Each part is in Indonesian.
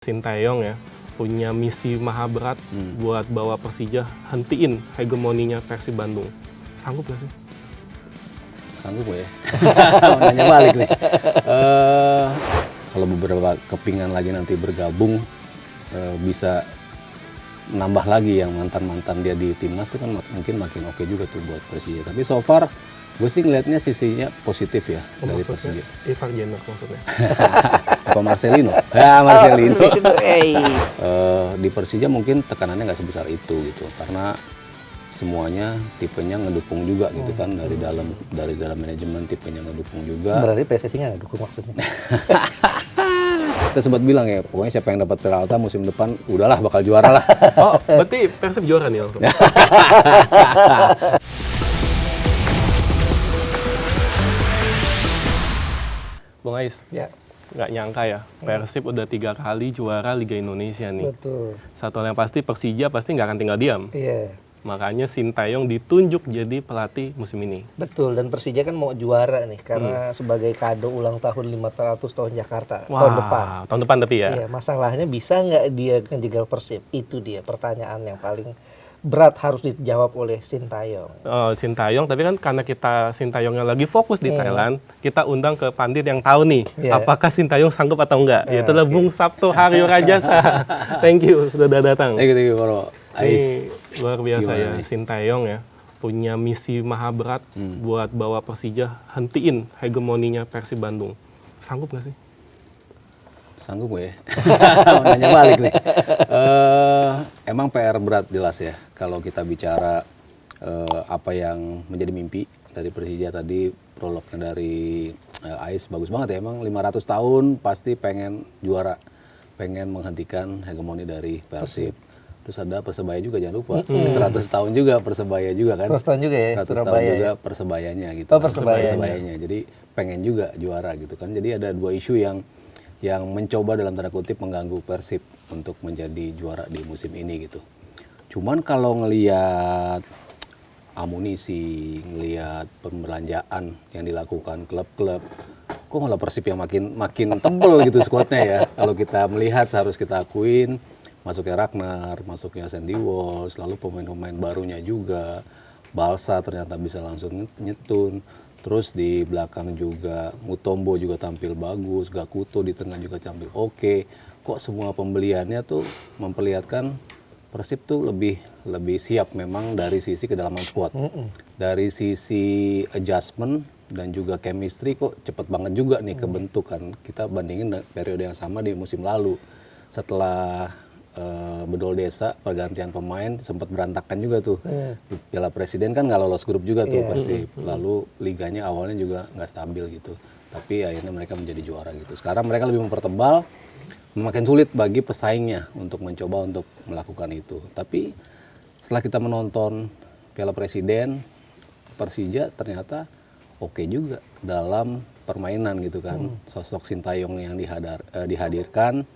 Sintayong ya punya misi maha berat buat bawa Persija hentiin hegemoninya Persib Bandung. Sanggup gak sih? Sanggup ya? Nanya balik nih. Kalau beberapa kepingan lagi nanti bergabung, bisa nambah lagi yang mantan-mantan dia di timnas itu kan mungkin makin oke juga tuh buat Persija. Tapi so far gue sih ngelihatnya sisinya positif ya dari Persija. Ivar Jenner maksudnya. Apa Marcelino? Ya Marcelino. Di Persija mungkin tekanannya nggak sebesar itu gitu, karena semuanya tipenya ngedukung juga gitu kan, dari dalam manajemen tipenya ngedukung juga. Berarti PSSI nggak ngedukung maksudnya? Kita sempat bilang ya, pokoknya siapa yang dapat Peralta musim depan udahlah bakal juara lah. Oh, berarti Persib juara nih langsung. Bung Ais, Ya, nggak nyangka ya, Persib udah 3 kali juara Liga Indonesia nih. betul. Satu hal yang pasti, Persija pasti nggak akan tinggal diam. Iya, Makanya Sintayong ditunjuk jadi pelatih musim ini. betul. Dan Persija kan mau juara nih, karena sebagai kado ulang tahun 500 tahun Jakarta tahun depan. Tahun depan tapi ya. Iya, masalahnya bisa nggak dia ngejegal Persib? Itu dia pertanyaan yang paling berat harus dijawab oleh Sintayong. Oh, Sintayong, tapi kan karena kita Sintayongnya lagi fokus di Thailand, kita undang ke pandit yang tahu nih, Iya. apakah Sintayong sanggup atau enggak. Ya, Yaitulah Bung Sabto Haryo Rajasa. Thank you, sudah datang. Thank you Bro. Ini luar biasa Gimana ya, nih? Sintayong ya punya misi maha berat buat bawa Persija hentiin hegemoninya Persib Bandung. Sanggup nggak sih? Sanggup ya? Nanya balik nih. Emang PR berat jelas ya kalau kita bicara apa yang menjadi mimpi dari Persija tadi, prolognya dari Ais bagus banget ya. Emang 500 tahun pasti pengen juara, pengen menghentikan hegemoni dari Persib. Terus ada Persebaya juga, jangan lupa. 100 tahun juga Persebaya juga kan. 100 tahun juga ya, 100 tahun Surabaya juga ya? Persebayanya gitu. Oh, kan. Persebayanya. Persebayanya. Jadi pengen juga juara gitu kan. Jadi ada dua isu yang mencoba dalam tanda kutip mengganggu Persib untuk menjadi juara di musim ini gitu. Cuman kalau ngelihat amunisi, ngelihat pembelanjaan yang dilakukan klub-klub, kok malah Persib yang makin tebel gitu skuadnya ya. Kalau kita melihat harus kita akuin, masuknya Ragnar, masuknya Sandy Walsh, lalu pemain-pemain barunya juga, Balsa ternyata bisa langsung nyetun. Terus di belakang juga Mutombo juga tampil bagus, Gakuto di tengah juga tampil oke. Kok semua pembeliannya tuh memperlihatkan Persib tuh lebih siap memang dari sisi kedalaman squad. Dari sisi adjustment dan juga chemistry kok cepet banget juga nih kebentuk kan. Kita bandingin periode yang sama di musim lalu. Setelah bedol desa, pergantian pemain sempat berantakan juga tuh. Di Piala Presiden kan nggak lolos grup juga tuh Persib. Lalu liganya awalnya juga nggak stabil gitu. Tapi akhirnya mereka menjadi juara gitu. Sekarang mereka lebih mempertebal, makin sulit bagi pesaingnya untuk mencoba untuk melakukan itu. Tapi setelah kita menonton Piala Presiden, Persija ternyata oke juga dalam permainan gitu kan. Sosok Sintayong yang dihadirkan,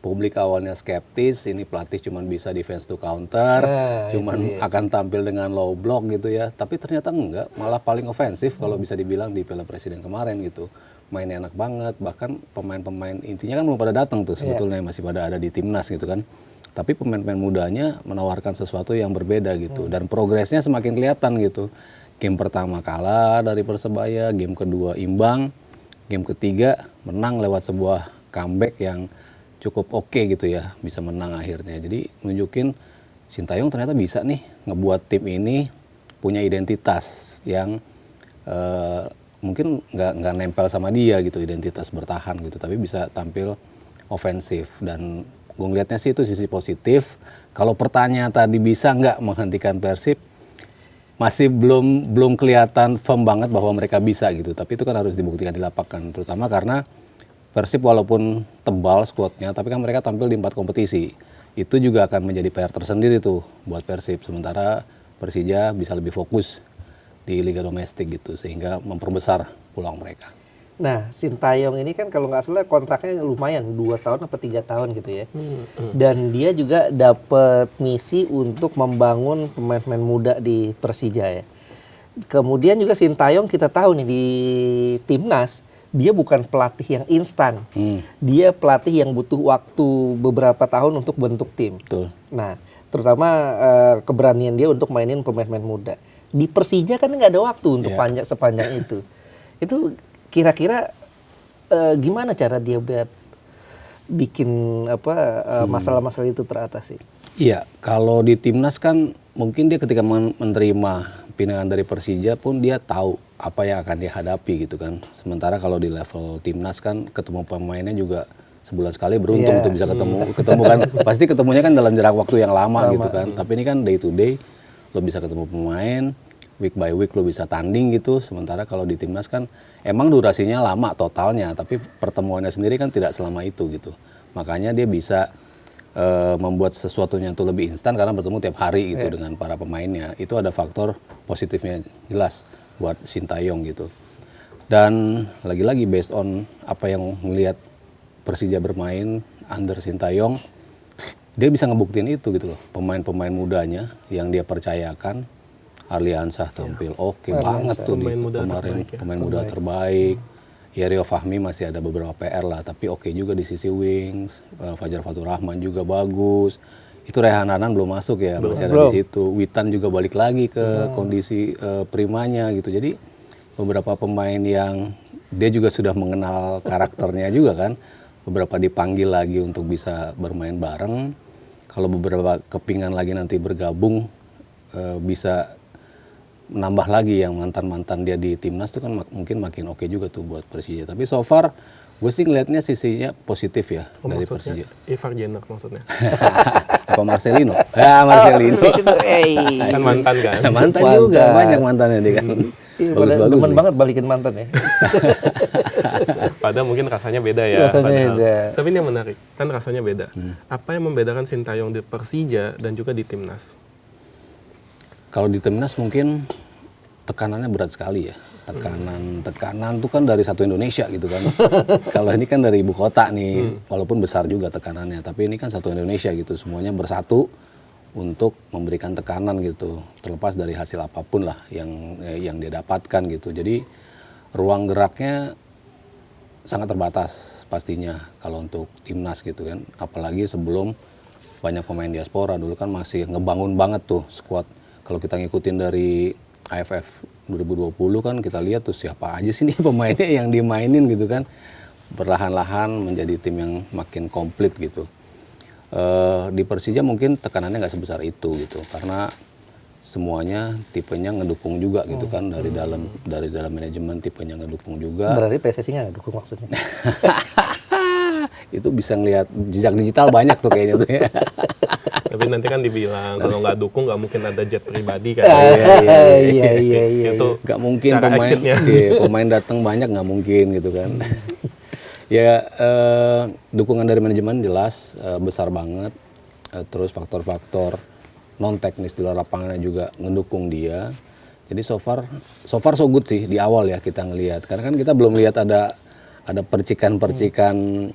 publik awalnya skeptis, ini pelatih cuman bisa defense to counter, cuman akan tampil dengan low block gitu ya. Tapi ternyata enggak, malah paling ofensif kalau bisa dibilang di Piala Presiden kemarin gitu. Mainnya enak banget, bahkan pemain-pemain intinya kan belum pada datang tuh sebetulnya, masih pada ada di timnas gitu kan. Tapi pemain-pemain mudanya menawarkan sesuatu yang berbeda gitu, dan progresnya semakin kelihatan gitu. Game pertama kalah dari Persebaya, game kedua imbang, game ketiga menang lewat sebuah comeback yang cukup oke gitu ya, bisa menang akhirnya. Jadi nunjukin Sintayong ternyata bisa nih ngebuat tim ini punya identitas yang mungkin nggak nempel sama dia gitu, identitas bertahan gitu, tapi bisa tampil ofensif. Dan gue ngeliatnya sih itu sisi positif. Kalau pertanyaan tadi bisa nggak menghentikan Persib, masih belum kelihatan firm banget bahwa mereka bisa gitu. Tapi itu kan harus dibuktikan di lapangan, terutama karena Persib walaupun tebal skuadnya, tapi kan mereka tampil di 4 kompetisi. Itu juga akan menjadi PR tersendiri tuh buat Persib. Sementara Persija bisa lebih fokus di Liga Domestik gitu, sehingga memperbesar peluang mereka. Nah, Sintayong ini kan kalau nggak salah kontraknya lumayan, 2 tahun atau 3 tahun gitu ya. Dan dia juga dapat misi untuk membangun pemain-pemain muda di Persija ya. Kemudian juga Sintayong kita tahu nih di timnas, dia bukan pelatih yang instan. Dia pelatih yang butuh waktu beberapa tahun untuk bentuk tim. Betul. Nah, terutama keberanian dia untuk mainin pemain-pemain muda. Di Persija kan nggak ada waktu untuk sepanjang itu. Itu kira-kira gimana cara dia buat bikin masalah-masalah itu teratasi? Iya, kalau di timnas kan mungkin dia ketika menerima pinangan dari Persija pun dia tahu apa yang akan dia hadapi gitu kan. Sementara kalau di level timnas kan ketemu pemainnya juga sebulan sekali beruntung untuk bisa ketemu kan. Pasti ketemunya kan dalam jarak waktu yang lama gitu kan. Tapi ini kan day to day lo bisa ketemu pemain, week by week lo bisa tanding gitu. Sementara kalau di timnas kan emang durasinya lama totalnya, tapi pertemuannya sendiri kan tidak selama itu gitu. Makanya dia bisa membuat sesuatunya tuh lebih instan karena bertemu tiap hari gitu dengan para pemainnya. Itu ada faktor positifnya jelas buat Sintayong gitu. Dan lagi-lagi based on apa yang melihat Persija bermain under Sintayong, dia bisa ngebuktiin itu gitu loh. Pemain-pemain mudanya yang dia percayakan, Arliansah tampil oke banget tuh di kemarin, pemain muda terbaik. Ya Rio Fahmi masih ada beberapa PR lah, tapi oke juga di sisi wings. Fajar Fatur Rahman juga bagus. Itu Rehan Hanan belum masuk ya, masih ada di situ. Witan juga balik lagi ke kondisi primanya gitu. Jadi beberapa pemain yang dia juga sudah mengenal karakternya juga kan. Beberapa dipanggil lagi untuk bisa bermain bareng. Kalau beberapa kepingan lagi nanti bergabung bisa menambah lagi yang mantan-mantan dia di timnas itu kan mungkin makin oke juga tuh buat Persija. Tapi so far gue sih ngelihatnya sisinya positif ya dari Persija. Ivar Jenner maksudnya. Apa Marcelino? Ya Marcelino. Kan mantan kan? Mantan juga, banyak mantannya dia kan. Bagus-bagus demen banget balikin mantan ya. Padahal mungkin rasanya beda ya. Rasanya beda. Tapi ini yang menarik, kan rasanya beda. Apa yang membedakan Sintayong di Persija dan juga di timnas? Kalau di timnas mungkin tekanannya berat sekali ya. Tekanan tuh kan dari satu Indonesia gitu kan. Kalau ini kan dari ibu kota nih, walaupun besar juga tekanannya, tapi ini kan satu Indonesia gitu. Semuanya bersatu untuk memberikan tekanan gitu, terlepas dari hasil apapun lah yang dia dapatkan gitu. Jadi ruang geraknya sangat terbatas pastinya kalau untuk timnas gitu kan. Apalagi sebelum banyak pemain diaspora, dulu kan masih ngebangun banget tuh skuad. Kalau kita ngikutin dari AFF 2020 kan kita lihat tuh siapa aja sih nih pemainnya yang dimainin gitu kan. Perlahan-lahan menjadi tim yang makin komplit gitu. Di Persija mungkin tekanannya nggak sebesar itu gitu. Karena semuanya tipenya ngedukung juga gitu kan. Dari dalam manajemen tipenya ngedukung juga. Berarti PSSI nggak ngedukung maksudnya? Itu bisa ngelihat jejak digital banyak tuh kayaknya tuh ya. Tapi nanti kan dibilang kalau nggak dukung nggak mungkin ada jet pribadi kan. Iya. Itu nggak mungkin pemain datang banyak nggak mungkin gitu kan. Ya dukungan dari manajemen jelas besar banget. Terus faktor-faktor non teknis di luar lapangannya juga ngedukung dia. Jadi so far so good sih di awal ya kita ngelihat. Karena kan kita belum lihat ada percikan-percikan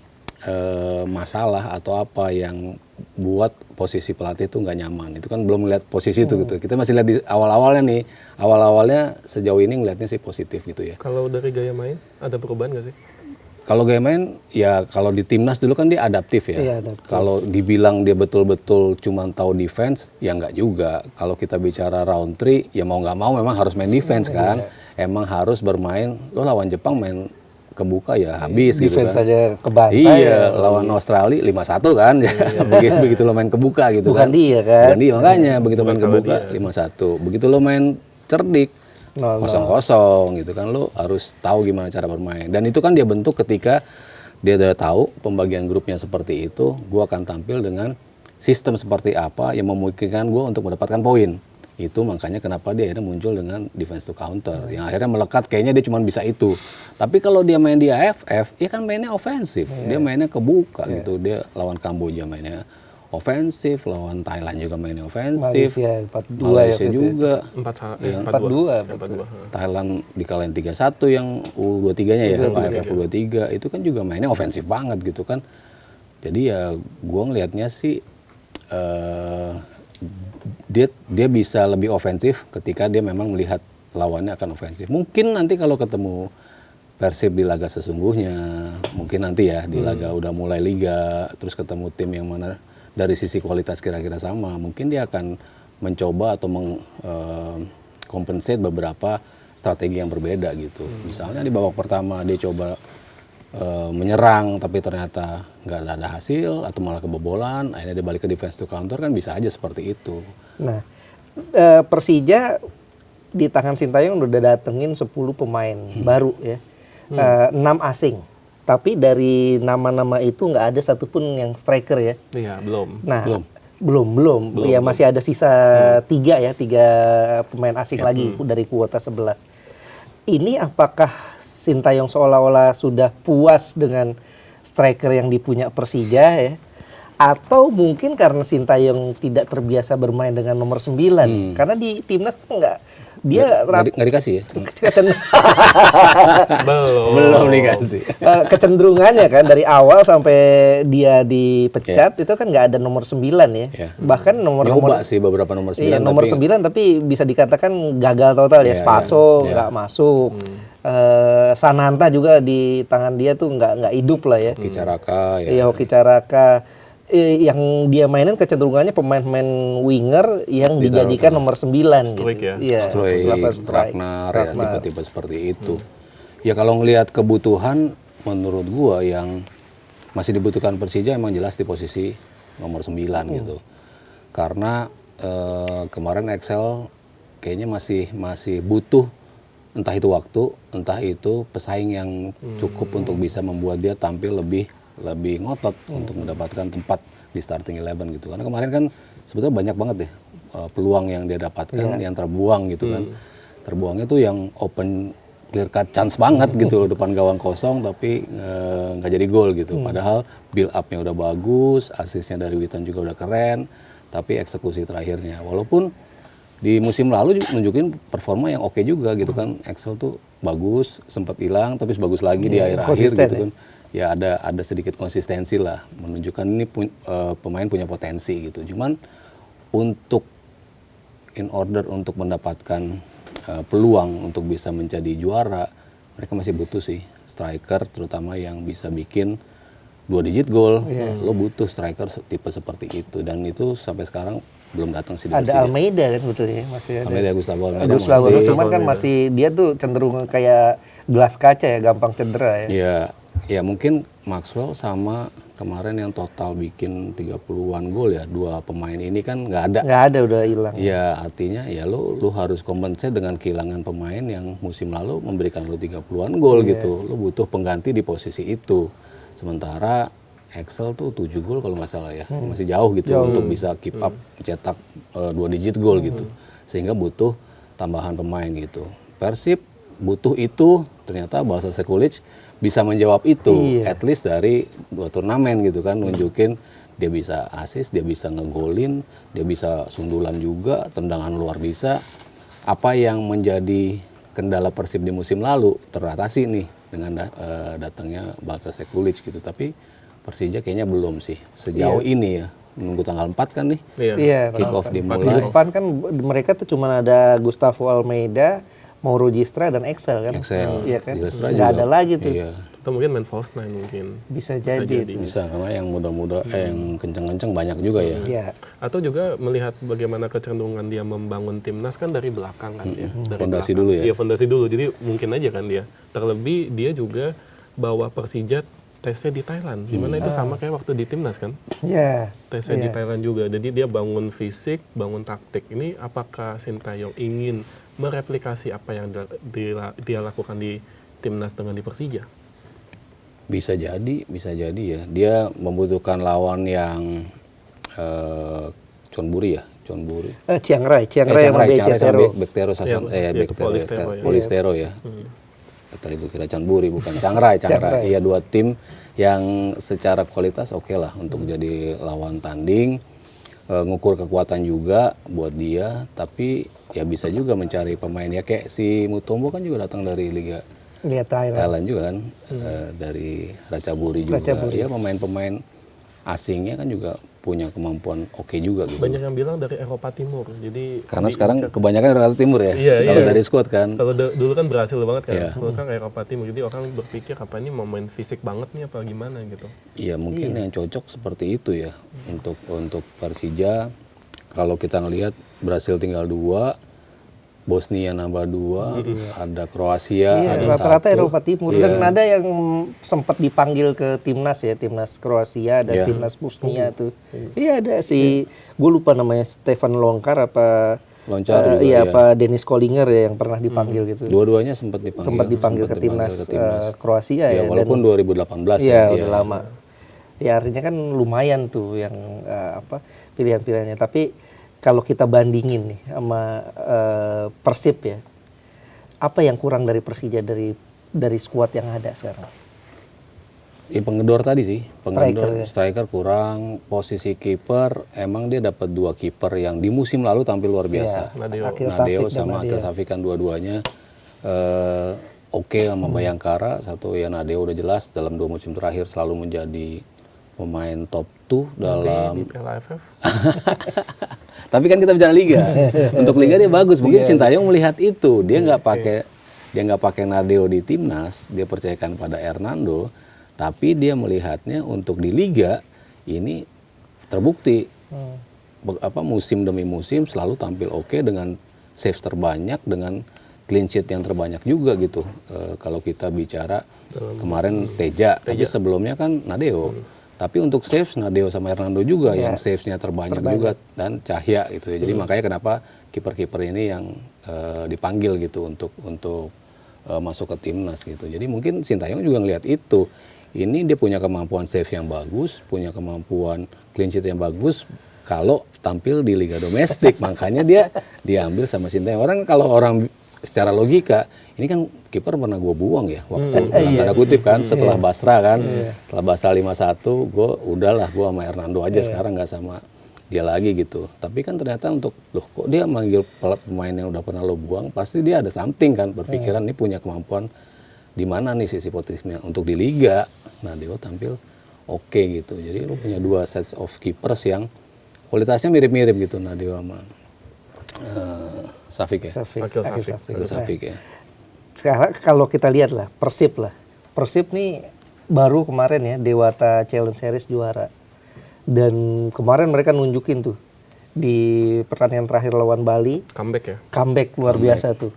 masalah atau apa yang buat posisi pelatih itu nggak nyaman. Itu kan belum melihat posisi itu gitu. Kita masih lihat di awal-awalnya nih. Awal-awalnya sejauh ini ngelihatnya sih positif gitu ya. Kalau dari gaya main ada perubahan nggak sih? Kalau gaya main ya kalau di timnas dulu kan dia adaptif ya. Iya, adaptif. Kalau dibilang dia betul-betul cuma tahu defense ya nggak juga. Kalau kita bicara round 3 ya mau nggak mau memang harus main defense kan. Emang harus bermain. Lo lawan Jepang main kebuka ya habis gitu kan. Defense aja kebantai. Iya, lawan Australia 5-1 kan. Begitu lo main kebuka gitu Bukan kan. dia kan. Bukan dia makanya begitu main kebuka 5-1. Begitu lo main cerdik 0-0 gitu kan, lo harus tahu gimana cara bermain. Dan itu kan dia bentuk ketika dia udah tahu pembagian grupnya seperti itu, gue akan tampil dengan sistem seperti apa yang memungkinkan gue untuk mendapatkan poin. Itu makanya kenapa dia akhirnya muncul dengan defense to counter, yang akhirnya melekat kayaknya dia cuma bisa itu. Tapi kalau dia main di AFF, ya kan mainnya ofensif, dia mainnya kebuka gitu. Dia lawan Kamboja mainnya ofensif, lawan Thailand juga mainnya ofensif, Malaysia ya, juga 4-2. Thailand dikalahin 3-1 yang U23-nya ya, AFF U23 itu kan juga mainnya ofensif banget gitu kan. Jadi ya gue ngelihatnya sih dia bisa lebih ofensif ketika dia memang melihat lawannya akan ofensif. Mungkin nanti kalau ketemu Persib di laga sesungguhnya, mungkin nanti ya di laga udah mulai liga, terus ketemu tim yang mana dari sisi kualitas kira-kira sama, mungkin dia akan mencoba atau mengkompensate beberapa strategi yang berbeda gitu. Misalnya di babak pertama dia coba menyerang tapi ternyata nggak ada hasil atau malah kebobolan, akhirnya dia balik ke defense to counter, kan bisa aja seperti itu. Nah, Persija di tangan Sintayong udah datengin 10 pemain baru ya. 6 asing. Tapi dari nama-nama itu nggak ada satupun yang striker ya. Iya, belum. Nah, belum. Ya masih ada sisa 3 pemain asing lagi dari kuota 11. Ini apakah Sintayong seolah-olah sudah puas dengan striker yang dipunya Persija ya? Atau mungkin karena Sintayong tidak terbiasa bermain dengan nomor 9. Karena di timnas enggak dia Nggak dikasih ya? Belum dikasih. kecenderungannya kan dari awal sampai dia dipecat itu kan nggak ada nomor 9 ya. Bahkan Nyoba sih beberapa nomor 9. Iya, nomor 9 tapi bisa dikatakan gagal total ya. Spaso nggak masuk. Sananta juga di tangan dia tuh nggak hidup lah ya. Hoki Caraka ya. Iya, Hoki Caraka. Yang dia mainin kecenderungannya pemain-pemain winger yang dijadikan nomor 9 gitu. Ya. Iya. Struik, Ragnar ya, tipe-tipe seperti itu. Ya kalau ngelihat kebutuhan, menurut gua yang masih dibutuhkan Persija emang jelas di posisi nomor 9 gitu. Karena kemarin Excel kayaknya masih butuh entah itu waktu, entah itu pesaing yang cukup untuk bisa membuat dia tampil lebih ngotot untuk mendapatkan tempat di starting 11 gitu. Karena kemarin kan sebetulnya banyak banget deh peluang yang dia dapatkan yang terbuang gitu kan. Terbuangnya tuh yang open clear cut chance banget gitu loh, depan gawang kosong tapi nggak jadi gol gitu. Padahal build up-nya udah bagus, asisnya dari Witan juga udah keren, tapi eksekusi terakhirnya walaupun di musim lalu nunjukin performa yang oke juga gitu kan. Excel tuh bagus, sempat hilang tapi bagus lagi di akhir-akhir gitu kan. Ya ada sedikit konsistensi lah, menunjukkan ini pemain punya potensi gitu. Cuman untuk in order untuk mendapatkan peluang untuk bisa menjadi juara, mereka masih butuh sih striker, terutama yang bisa bikin 2 digit gol. Lo butuh striker tipe seperti itu, dan itu sampai sekarang belum datang sih. Ada Almeida kan sebetulnya masih ada. Almeida, Gustavo Almeida cuman kan masih dia tuh cenderung kayak gelas kaca ya, gampang cedera ya. Ya mungkin Maxwell sama kemarin yang total bikin 30-an gol ya, 2 pemain ini kan nggak ada. Nggak ada, udah hilang. Ya artinya ya lu harus kompensasi dengan kehilangan pemain yang musim lalu memberikan lu 30-an gol gitu. Lu butuh pengganti di posisi itu. Sementara Excel tuh 7 gol kalau nggak salah ya, masih jauh gitu untuk bisa keep up cetak 2 digit gol gitu. Sehingga butuh tambahan pemain gitu. Persib butuh itu, ternyata Balsa Sekulic bisa menjawab itu, at least dari 2 turnamen gitu kan, nunjukin dia bisa assist, dia bisa ngegolin, dia bisa sundulan juga, tendangan luar bisa. Apa yang menjadi kendala Persib di musim lalu teratasi nih dengan datangnya Balsa Sekulic gitu. Tapi Persija kayaknya belum sih sejauh ini ya. Menunggu tanggal 4 kan nih, kick off dimulai. Di depan kan mereka tuh cuma ada Gustavo Almeida, Mauro Gistra dan Excel kan. Iya kan. Nggak ada lagi tuh. Atau mungkin main false nine mungkin. Bisa jadi. Bisa, karena yang muda-muda yang kenceng-kenceng banyak juga ya. Iya. Atau juga melihat bagaimana kecenderungan dia membangun timnas kan dari belakang kan ya. Dari Fondasi belakang. dulu ya. Iya, fondasi dulu. Jadi mungkin aja kan dia. Terlebih dia juga bawa Persija tesnya di Thailand. Dimana itu sama kayak waktu di timnas kan. Iya. Tesnya di Thailand juga. Jadi dia bangun fisik, bangun taktik. Ini apakah Sintayong ingin mereplikasi apa yang dia lakukan di timnas dengan di Persija? Bisa jadi ya. Dia membutuhkan lawan yang Chonburi ya, Chiang Rai sama Bektero Sasan, Polistero, Polistero ya. Tadi gue kira Chonburi, bukan Chiang Rai. Iya, 2 tim yang secara kualitas oke lah untuk jadi lawan tanding. Ngukur kekuatan juga buat dia, tapi ya bisa juga mencari pemain ya, kayak si Mutombo kan juga datang dari Liga Thailand juga kan, dari Ratchaburi juga. Ya pemain-pemain asingnya kan juga punya kemampuan oke juga gitu. Banyak yang bilang dari Eropa Timur. Jadi Karena sekarang kebanyakan Eropa Timur ya. Iya, Kalau iya. dari squad kan. kalau dulu kan berhasil banget kan. Iya. Terus kan Eropa Timur. Jadi orang berpikir apa ini mau main fisik banget nih apa gimana gitu. Iya, mungkin yang cocok seperti itu ya untuk Persija. Kalau kita ngelihat Brasil tinggal 2, Bosnia nambah 2, ada Kroasia, Iya, ada rata-rata 1. Eropa Timur. Iya. Dan ada yang sempat dipanggil ke timnas ya, timnas Kroasia dan Iya. timnas Bosnia tuh. Iya ada si, gue lupa namanya Stefan Longkar apa, Loncar juga, iya iya. apa Dennis Kollinger ya yang pernah dipanggil gitu. Dua-duanya sempat dipanggil. Sempat dipanggil ke timnas Kroasia ya. Ya, walaupun 2018 Iya, ya. udah lama. Ya artinya kan lumayan tuh yang apa pilihan-pilihannya. Tapi kalau kita bandingin nih sama Persib ya, apa yang kurang dari Persija dari skuad yang ada sekarang? Ya, pengedor tadi sih, Striker, ya. striker kurang, posisi kiper emang dia dapat 2 kiper yang di musim lalu tampil luar biasa. Nadeo. Akil Nadeo Safik dan sama Akil Nadeo. Safik kan dua-duanya oke sama Bayangkara. Satu ya Nadeo udah jelas dalam 2 musim terakhir selalu menjadi pemain top 2 dalam. Di Piala AFF. Tapi kan kita bicara liga. Untuk liga dia bagus. Mungkin Sintayong melihat itu. Dia nggak pakai Nadeo di timnas. Dia percayakan pada Hernando. Tapi dia melihatnya untuk di liga ini terbukti. Musim demi musim selalu tampil oke dengan save terbanyak, dengan clean sheet yang terbanyak juga gitu. Kalau kita bicara kemarin Teja, tapi sebelumnya kan Nadeo. Tapi untuk saves Nadeo sama Hernando juga yang saves-nya terbanyak juga dan Cahya gitu ya. Jadi makanya kenapa kiper-kiper ini yang dipanggil gitu untuk masuk ke timnas gitu. Jadi mungkin Sintayong juga ngelihat itu. Ini dia punya kemampuan save yang bagus, punya kemampuan clean sheet yang bagus kalau tampil di liga domestik. Makanya dia diambil sama Sintayong. Kalau orang secara logika, ini kan kiper pernah gue buang ya waktu dalam tanda kutip kan setelah Basra kan, setelah Basra 5-1 gue udahlah gue sama Hernando aja sekarang nggak sama dia lagi gitu. Tapi kan ternyata loh kok dia manggil pemain yang udah pernah lo buang, pasti dia ada something kan, berpikiran ini punya kemampuan di mana nih sisi potensinya untuk di liga. Nah dia tampil oke gitu. Jadi lo punya 2 sets of keepers yang kualitasnya mirip-mirip gitu Nadeo sama Safik ya. Akil Safik. Akil Safik ya. Sekarang kalau kita lihat lah Persib nih baru kemarin ya Dewata Challenge Series juara. Dan kemarin mereka nunjukin tuh di pertandingan terakhir lawan Bali. Comeback luar biasa tuh.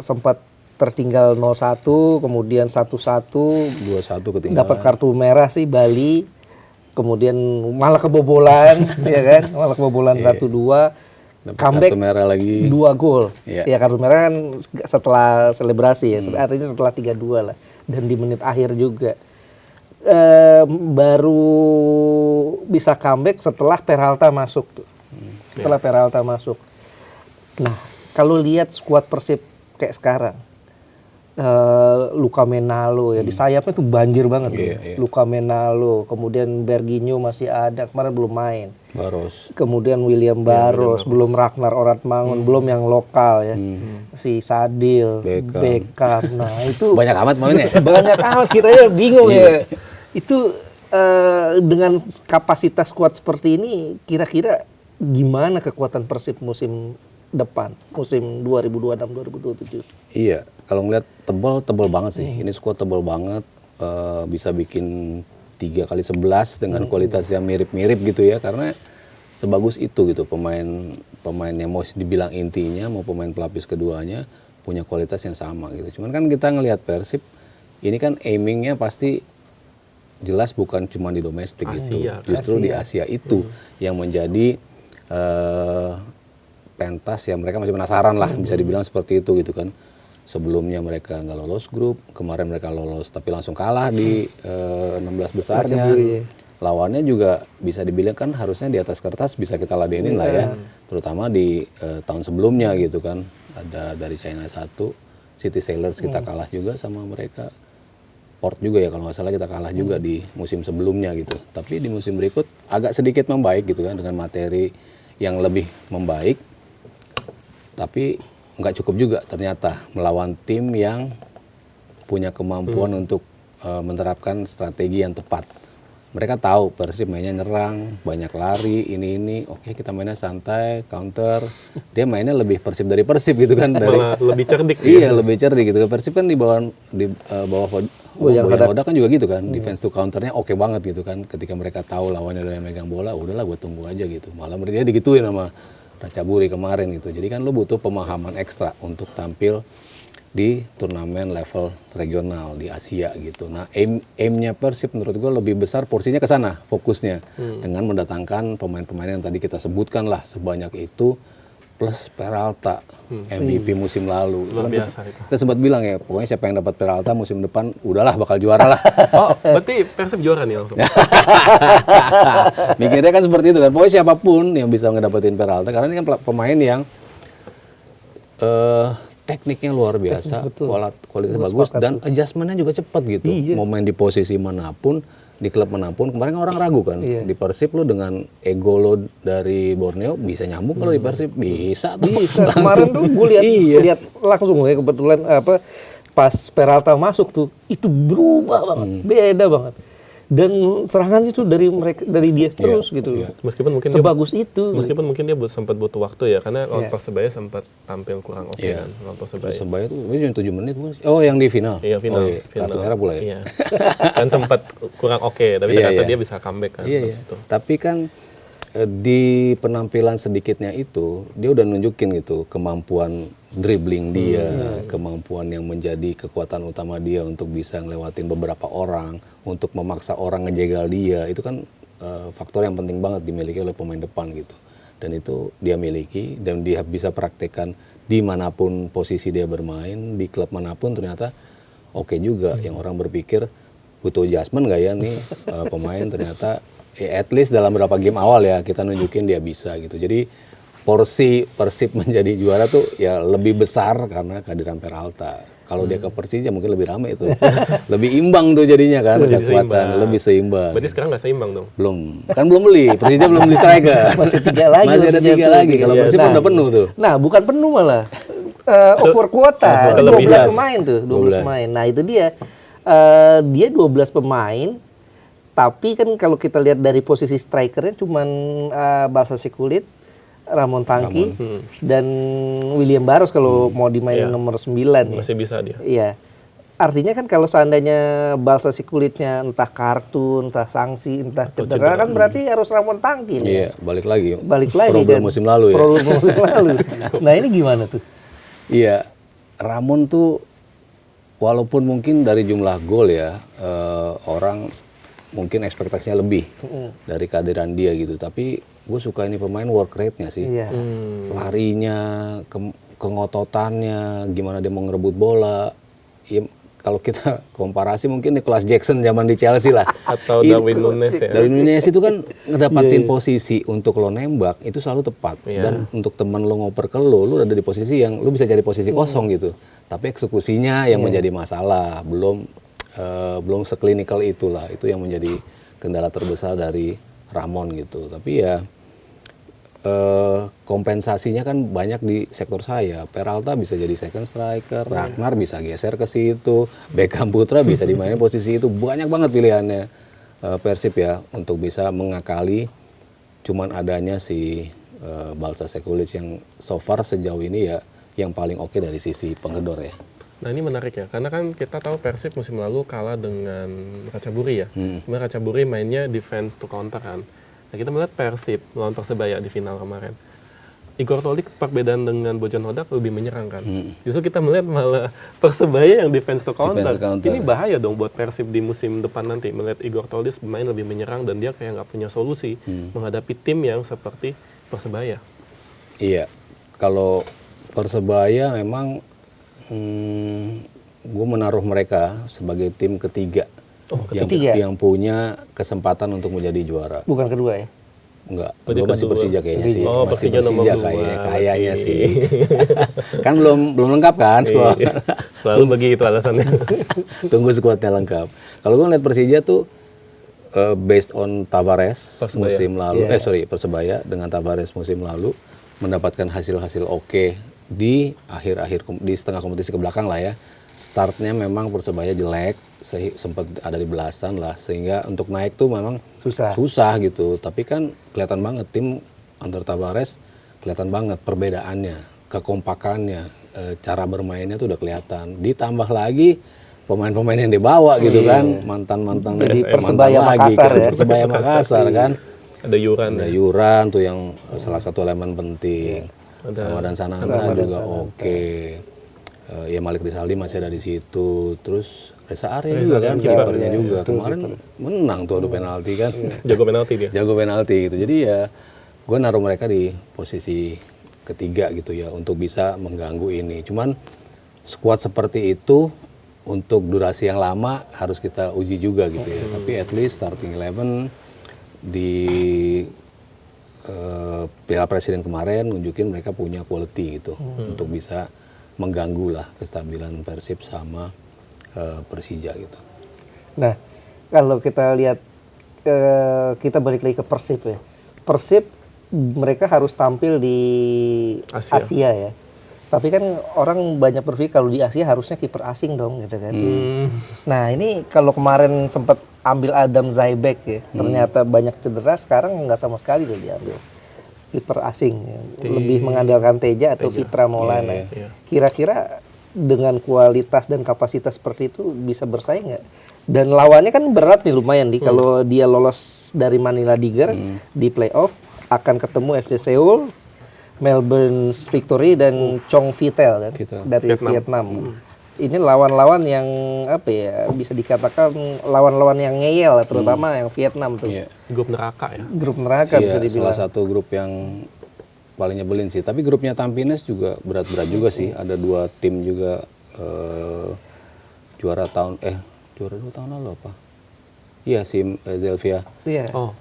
Sempat tertinggal 0-1, kemudian 1-1. 2-1 ketinggalan. Dapat kartu merah sih Bali. Kemudian malah kebobolan, ya kan? Malah kebobolan 1-2. Comeback kartu merah lagi 2 gol. Iya. Ya kartu merah kan setelah selebrasi ya. Artinya setelah 3-2 lah. Dan di menit akhir juga. Baru bisa comeback setelah Peralta masuk tuh. Setelah Peralta masuk. Nah, kalau lihat skuad Persib kayak sekarang, Luka Menalo ya di sayapnya tuh banjir banget tuh. Luka Menalo, kemudian Berginho masih ada, kemarin belum main. Baros. Kemudian William Baros, belum Ragnar Oratmangun, belum yang lokal ya. Si Sadil, Beckham. Nah, itu banyak amat mainnya. Banyak amat, kita ya bingung ya. Itu dengan kapasitas skuad seperti ini kira-kira gimana kekuatan Persib musim depan, musim 2026-2027? Iya, kalau ngeliat tebal banget sih. Ini skuad tebal banget, bisa bikin 3x11 dengan kualitas yang mirip-mirip gitu ya. Karena sebagus itu gitu pemain yang mau dibilang intinya mau pemain pelapis keduanya punya kualitas yang sama gitu. Cuman kan kita ngelihat Persib ini kan aimingnya pasti jelas bukan cuma di domestik gitu. Justru di Asia itu yang menjadi pentas ya, mereka masih penasaran lah bisa dibilang seperti itu gitu kan. Sebelumnya mereka nggak lolos grup, kemarin mereka lolos tapi langsung kalah di 16 besarnya. Lawannya juga bisa dibilang kan harusnya di atas kertas bisa kita ladenin lah ya. Terutama di tahun sebelumnya gitu kan. Ada dari China 1, City Sailors kita kalah juga sama mereka. Port juga ya kalau nggak salah kita kalah juga di musim sebelumnya gitu. Tapi di musim berikut agak sedikit membaik gitu kan dengan materi yang lebih membaik. Tapi nggak cukup juga ternyata melawan tim yang punya kemampuan untuk menerapkan strategi yang tepat. mereka tahu Persib mainnya nyerang, banyak lari, ini. Oke, kita mainnya santai, counter. Dia mainnya lebih Persib dari Persib gitu kan. Malah lebih cerdik. Iya, lebih cerdik gitu. Persib kan di bawah Boyan Hodak kan juga gitu kan. Defense to counternya oke banget gitu kan. Ketika mereka tahu lawannya doyan megang bola, udahlah gue tunggu aja gitu. Malah dia digituin sama Ratchaburi kemarin gitu. Jadi kan lo butuh pemahaman ekstra untuk tampil di turnamen level regional di Asia gitu. Nah, aimnya Persib menurut gue lebih besar porsinya ke sana, fokusnya dengan mendatangkan pemain-pemain yang tadi kita sebutkan lah sebanyak itu plus Peralta MVP musim lalu. Luar Itu biasa itu. kita sempat bilang ya, pokoknya siapa yang dapat Peralta musim depan udahlah bakal juara lah. Oh, berarti Persib juara nih langsung. Mikirnya kan seperti itu kan. Pokoknya siapapun yang bisa ngedapetin Peralta karena ini kan pemain yang tekniknya luar biasa, kualitasnya bagus dan adjustmentnya juga cepat gitu. Iya. Mau main di posisi manapun, di klub manapun. Kemarin kan orang ragu kan, Iya. di Persib lu dengan ego lo dari Borneo bisa nyambung kalau di Persib bisa tuh. Bisa. Langsung. Kemarin tuh gue Iya. lihat langsung ya kebetulan pas Peralta masuk tuh itu berubah banget, beda banget. Dan serangannya tuh dari dia terus gitu. iya. Meskipun mungkin Sebagus itu. meskipun mungkin dia sempat butuh waktu ya, karena lawan Iya. Persebaya sempat tampil kurang oke Iya. kan lawan Persebaya. Persebaya tuh cuma 7 menit bukan sih? Oh, yang di final. Iya, final. Oh, iya. Final. Kartu merah pula ya. Iya. Kan sempat kurang oke, tapi Iya, ternyata iya. dia bisa comeback kan. Iya, terus iya. itu. Tapi kan di penampilan sedikitnya itu dia udah nunjukin gitu kemampuan dribbling dia, kemampuan yang menjadi kekuatan utama dia untuk bisa ngelewatin beberapa orang, untuk memaksa orang ngejegal dia. Itu kan faktor yang penting banget dimiliki oleh pemain depan gitu. Dan itu dia miliki dan dia bisa praktekkan dimanapun posisi dia bermain, di klub manapun ternyata oke juga. Yang orang berpikir butuh adjustment nggak ya nih pemain ternyata at least dalam beberapa game awal ya kita nunjukin dia bisa gitu. Jadi porsi Persib menjadi juara tuh ya lebih besar karena kehadiran Peralta. Kalau dia ke Persija mungkin lebih rame itu. Lebih imbang tuh jadinya kan Lebih kekuatan, seimbang. lebih seimbang. Berarti sekarang nggak seimbang dong. Belum. Kan belum beli. Persija belum beli striker. Masih 3 lagi. Masih ada 3 lagi. Kalau Iya. Persib Nah, udah penuh tuh. Nah, bukan penuh malah. Over kuota, Kelebihan. 12 pemain tuh, 12 12. pemain. Nah, itu dia. Dia 12 pemain, tapi kan kalau kita lihat dari posisi strikernya cuman Balsa Sikulit, Ramon Tangki, dan William Barros kalau mau dimainin Iya. nomor 9 ya. Masih bisa dia. Iya. Artinya kan kalau seandainya Balsa Sikulitnya entah kartu, entah sanksi, entah cedera kan berarti harus Ramon Tangki nih. Iya, balik lagi. Balik lagi Problem kan. musim lalu ya. Problem musim lalu. Nah, ini gimana tuh? Iya, Ramon tuh walaupun mungkin dari jumlah gol ya orang mungkin ekspektasinya lebih dari kehadiran dia gitu. Tapi gue suka ini pemain work rate-nya sih. Iya. Larinya, kengototannya, gimana dia mau ngerebut bola. Ya, kalau kita komparasi mungkin Nicholas Jackson zaman di Chelsea lah. Atau Ini- Darwin Nunes ya. Dari Nunes itu kan ngedapatin posisi untuk lo nembak itu selalu tepat. Iya. Dan untuk temen lo ngoper ke lo ada di posisi yang lo bisa cari posisi kosong gitu. Tapi eksekusinya yang menjadi masalah, belum seklinikal itulah. Itu yang menjadi kendala terbesar dari Ramon gitu. Tapi ya kompensasinya kan banyak di sektor saya. Peralta bisa jadi second striker, Ragnar bisa geser ke situ, Beckham Putra bisa dimainin posisi itu. Banyak banget pilihannya Persib ya untuk bisa mengakali cuman adanya si Balsa Sekulic yang so far sejauh ini ya yang paling oke dari sisi penggedor ya. Nah ini menarik ya, karena kan kita tahu Persib musim lalu kalah dengan Ratchaburi ya. Kemudian Ratchaburi mainnya defense to counter kan. Nah kita melihat Persib melawan Persebaya di final kemarin. Igor Tolik perbedaan dengan Bojan Hodak lebih menyerang kan. Justru kita melihat malah Persebaya yang defense to counter. Defense to counter. Ini bahaya dong buat Persib di musim depan nanti. Melihat Igor Tolik main lebih menyerang dan dia kayak nggak punya solusi menghadapi tim yang seperti Persebaya. Iya, kalau Persebaya memang gue menaruh mereka sebagai tim ketiga, ketiga? yang punya kesempatan untuk menjadi juara. Bukan kedua ya? Enggak, Oh, dia gue masih kedua. Persija kayaknya sih. Oh, Masih Persija nomor dua, kayaknya berarti. sih. Kan belum lengkap kan skuad. Iya, selalu begitu alasannya. Tunggu skuadnya lengkap. Kalau gue ngeliat Persija tuh based on Tavares Persebaya. musim lalu, Iya. Persebaya dengan Tavares musim lalu mendapatkan hasil-hasil oke di akhir-akhir di setengah kompetisi ke belakang lah ya. startnya memang Persebaya jelek, sempat ada di belasan lah, sehingga untuk naik tuh memang susah gitu. Tapi kan kelihatan banget tim antar Tabares, kelihatan banget perbedaannya, kekompakannya, cara bermainnya tuh udah kelihatan. Ditambah lagi pemain-pemain yang dibawa gitu kan, mantan-mantan Persebaya lagi Makassar kan, ya. Persebaya Makassar kan. Ada Yuran. Ada Yuran tuh yang salah satu elemen penting. Ramadan Sananta juga oke. Ya Malik Rizaldi masih ada di situ. Terus Reza Arya juga kan, kipernya juga. Kemarin menang tuh adu penalti kan. Jago penalti dia. Jago penalti gitu. Jadi ya gue naruh mereka di posisi ketiga gitu ya untuk bisa mengganggu ini. Cuman skuad seperti itu untuk durasi yang lama harus kita uji juga gitu ya. Tapi at least starting 11 di Piala Presiden kemarin nunjukin mereka punya quality gitu untuk bisa mengganggu lah kestabilan Persib sama Persija gitu. Nah, kalau kita lihat kita balik lagi ke Persib ya. Persib mereka harus tampil di Asia ya. Tapi kan orang banyak berpikir kalau di Asia harusnya kiper asing dong gitu kan. Nah, ini kalau kemarin sempat ambil Adam Zaibek ya, ternyata banyak cedera, sekarang nggak sama sekali loh diambil kiper asing, lebih mengandalkan Teja atau Fitra Maulana. Kira-kira dengan kualitas dan kapasitas seperti itu bisa bersaing nggak? Dan lawannya kan berat nih lumayan kalau dia lolos dari Manila Tiger di playoff akan ketemu FC Seoul, Melbourne Victory dan Chong Vitel kan dari Vietnam. Ini lawan-lawan yang apa ya, bisa dikatakan lawan-lawan yang ngeyel terutama yang Vietnam tuh. Grup neraka ya. Grup neraka bisa dibilang. Salah satu grup yang paling nyebelin sih. Tapi grupnya Tampines juga berat-berat juga sih. Ada 2 tim juga juara 2 tahun lalu apa? Iya si Zelvia. Iya. Oh,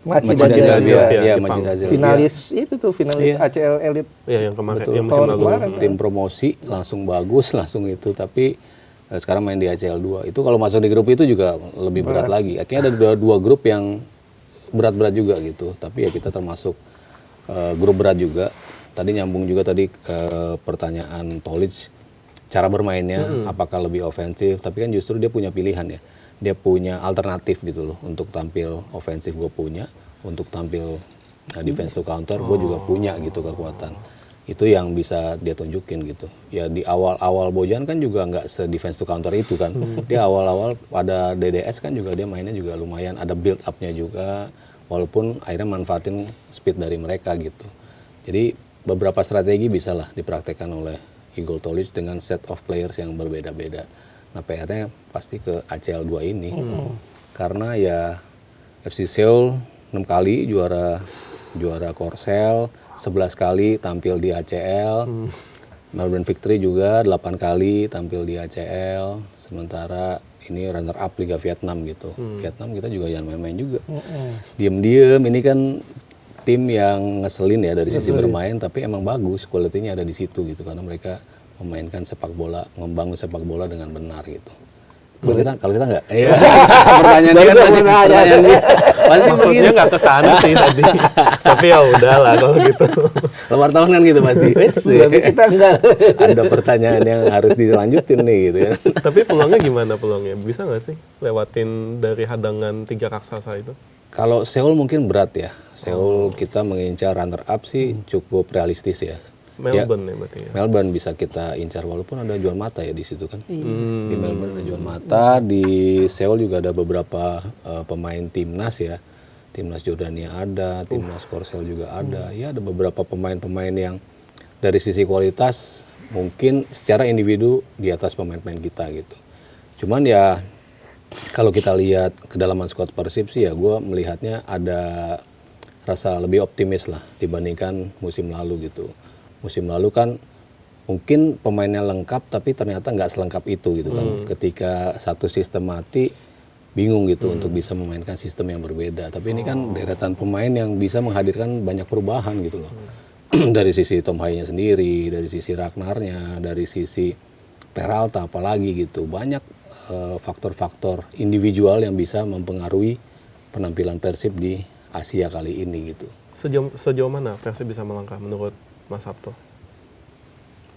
Majid Zelvia. Iya, Jepang. Majid Zelvia. Finalis itu tuh finalis ACL Elite. Iya, yang kemarin, Betul. yang musim lalu. Tim promosi langsung bagus, langsung itu. Tapi sekarang main di ACL 2. Itu kalau masuk di grup itu juga lebih berat lagi. Akhirnya ada dua grup yang berat-berat juga gitu. Tapi ya kita termasuk grup berat juga. Tadi nyambung juga tadi pertanyaan Tolic, cara bermainnya apakah lebih ofensif. Tapi kan justru dia punya pilihan ya. Dia punya alternatif gitu loh untuk tampil ofensif, gue punya untuk tampil defense to counter gue juga punya gitu kekuatan. Itu yang bisa dia tunjukin gitu. Ya di awal-awal Bojan kan juga nggak se-defense to counter itu kan. Dia awal-awal pada DDS kan juga dia mainnya juga lumayan, ada build up-nya juga. Walaupun akhirnya manfaatin speed dari mereka gitu. Jadi beberapa strategi bisa lah dipraktekkan oleh Igor Tolic dengan set of players yang berbeda-beda. Nah PR-nya pasti ke ACL 2 ini. Karena ya FC Seoul 6 kali juara Korsel, 11 kali tampil di ACL. Melbourne Victory juga 8 kali tampil di ACL. Sementara ini runner up Liga Vietnam gitu. Vietnam kita juga jangan main-main juga. Diem-diem ini kan tim yang ngeselin ya dari sisi bermain, tapi emang bagus, kualitinya ada di situ gitu karena mereka memainkan sepak bola, membangun sepak bola dengan benar gitu. Kalau kita nggak, pertanyaan dia kan pertanyaan dia pasti Maksudnya nggak kesana sih tadi, tapi ya udahlah kalau gitu. Lemar tahunan gitu pasti. Tapi kita enggak. Ada pertanyaan yang harus dilanjutin nih gitu ya. Tapi peluangnya gimana peluangnya? Bisa nggak sih lewatin dari hadangan 3 raksasa itu? Kalau Seoul mungkin berat ya. Seoul kita mengincar runner up sih cukup realistis ya. Melbourne ya berarti ya. Melbourne bisa kita incar walaupun ada jual mata ya di situ kan. Di Melbourne ada jual mata, di Seoul juga ada beberapa pemain timnas ya. Timnas Jordania ada, timnas Korsel juga ada. Ya ada beberapa pemain-pemain yang dari sisi kualitas mungkin secara individu di atas pemain-pemain kita gitu. Cuman ya kalau kita lihat kedalaman skuad Persib sih ya gue melihatnya ada rasa lebih optimis lah dibandingkan musim lalu gitu. Musim lalu kan mungkin pemainnya lengkap tapi ternyata nggak selengkap itu gitu kan. Ketika satu sistem mati bingung gitu untuk bisa memainkan sistem yang berbeda. Tapi ini kan deretan pemain yang bisa menghadirkan banyak perubahan gitu loh. Dari sisi Tom Hai-nya sendiri, dari sisi Ragnarnya, dari sisi Peralta apalagi gitu. Banyak faktor-faktor individual yang bisa mempengaruhi penampilan Persib di Asia kali ini gitu. Sejauh mana Persib bisa melangkah menurut Mas Sabto?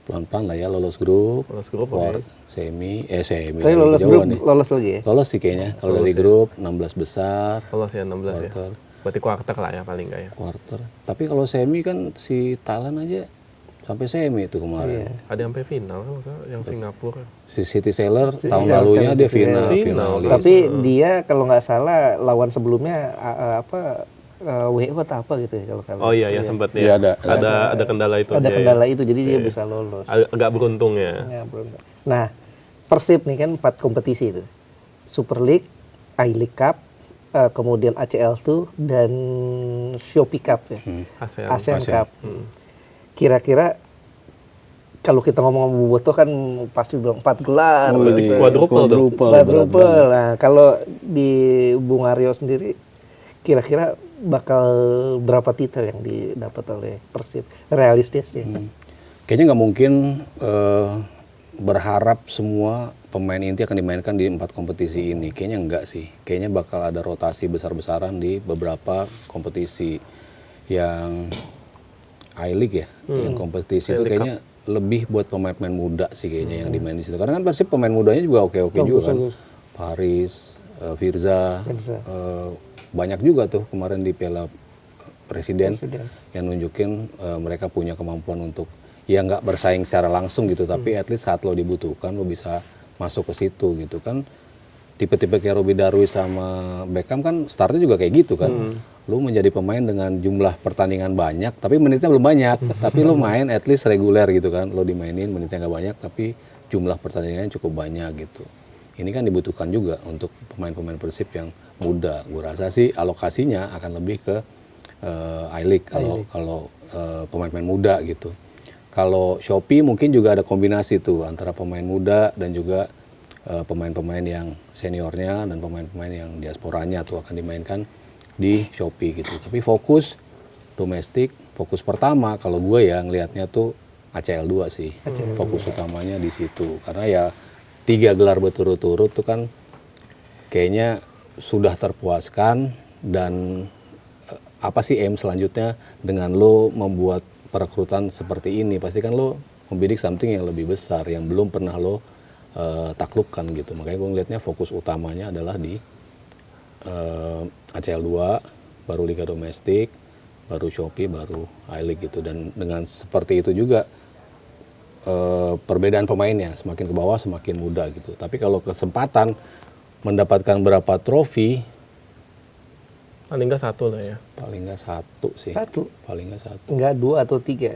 pelan-pelan lah ya, lolos grup, Lolos grup, semi Tapi lagi lolos grup, kejauhan nih. lolos lagi ya? Lolos sih kayaknya. Kalau dari grup 16 besar, Lolos ya 16 ya. quarter, Berarti quarter lah ya paling nggak ya. quarter. Tapi kalau semi kan si Thailand aja sampai semi itu kemarin. Ada yang sampai final kan maksudnya yang Singapura. Si City Sailor tahun Sailor, lalunya dia Final. finalis. Tapi dia kalau nggak salah lawan sebelumnya WO atau apa gitu ya kalau Oh iya ya sempat Iya, ya. ada. Ada kendala itu. ada dia, kendala itu jadi dia bisa lolos. Agak beruntung ya. Ya, beruntung. Nah, Persib nih kan 4 kompetisi itu. Super League, I-League Cup, kemudian ACL2 dan Shopee Cup ya. ASEAN Cup. Kira-kira kalau kita ngomong Boboto kan pasti bilang 4 gelar. Quadruple. Nah, kalau di Bung Aryo sendiri kira-kira bakal berapa titel yang didapat oleh Persib? Realistis ya. Kayaknya nggak mungkin berharap semua pemain inti akan dimainkan di 4 kompetisi ini. Kayaknya enggak sih. Kayaknya bakal ada rotasi besar-besaran di beberapa kompetisi yang I-League ya. Yang kompetisi itu kayaknya lebih buat pemain-pemain muda sih kayaknya yang dimain di situ. Karena kan Persib pemain mudanya juga oke-oke juga kan. Paris, Firza, banyak juga tuh kemarin di Piala Presiden yang nunjukin mereka punya kemampuan untuk ya nggak bersaing secara langsung gitu, tapi at least saat lo dibutuhkan lo bisa masuk ke situ gitu kan. Tipe-tipe kayak Robby Darwish sama Beckham kan startnya juga kayak gitu kan. Lo menjadi pemain dengan jumlah pertandingan banyak, tapi menitnya belum banyak. Tapi lo main at least reguler gitu kan. Lo dimainin menitnya nggak banyak, tapi jumlah pertandingannya cukup banyak gitu. Ini kan dibutuhkan juga untuk pemain-pemain Persib yang muda. Gue rasa sih alokasinya akan lebih ke I-League kalau pemain-pemain muda gitu. Kalau Shopee mungkin juga ada kombinasi tuh antara pemain muda dan juga pemain-pemain yang seniornya dan pemain-pemain yang diasporanya tuh akan dimainkan di Shopee gitu. Tapi fokus domestik, fokus pertama kalau gue ya ngelihatnya tuh ACL 2 sih. Fokus utamanya di situ. Karena ya 3 gelar berturut-turut tuh kan kayaknya sudah terpuaskan. Dan apa sih aim selanjutnya dengan lo membuat perekrutan seperti ini? Pasti kan lo membidik something yang lebih besar yang belum pernah lo taklukkan gitu. Makanya gue ngelihatnya fokus utamanya adalah di ACL 2, baru Liga Domestik, baru Shopee, baru I-League gitu. Dan dengan seperti itu juga perbedaan pemainnya semakin ke bawah semakin muda gitu. Tapi kalau kesempatan mendapatkan berapa trofi, Paling nggak 1 lah ya. paling nggak 1 sih. 1? Paling nggak 1. Enggak 2 atau 3?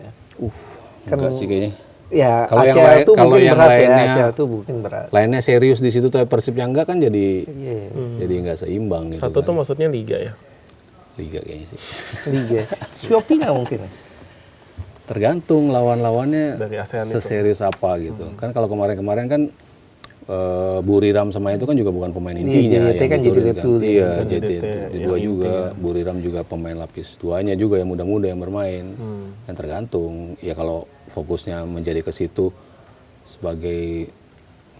Enggak sih kayaknya. Ya, Kalau yang ACL lain- tuh kalau mungkin yang berat ya. lainnya- ACL tuh mungkin berat. Lainnya serius di situ tapi Persib yang enggak kan jadi Iya. jadi nggak seimbang gitu. 1 tuh maksudnya liga ya. Liga kayaknya sih. Liga. Shopee nggak mungkin ya? Tergantung lawan-lawannya Dari ASEAN itu. seserius apa gitu. Kan kalau kemarin-kemarin kan Buriram sama itu kan juga bukan pemain intinya. JDT yang kan diturunkan. JDT tuh. Iya, JDT JDT. yang Dua juga. Buriram juga pemain lapis duanya juga yang muda-muda yang bermain. Dan tergantung. Ya kalau fokusnya menjadi ke situ sebagai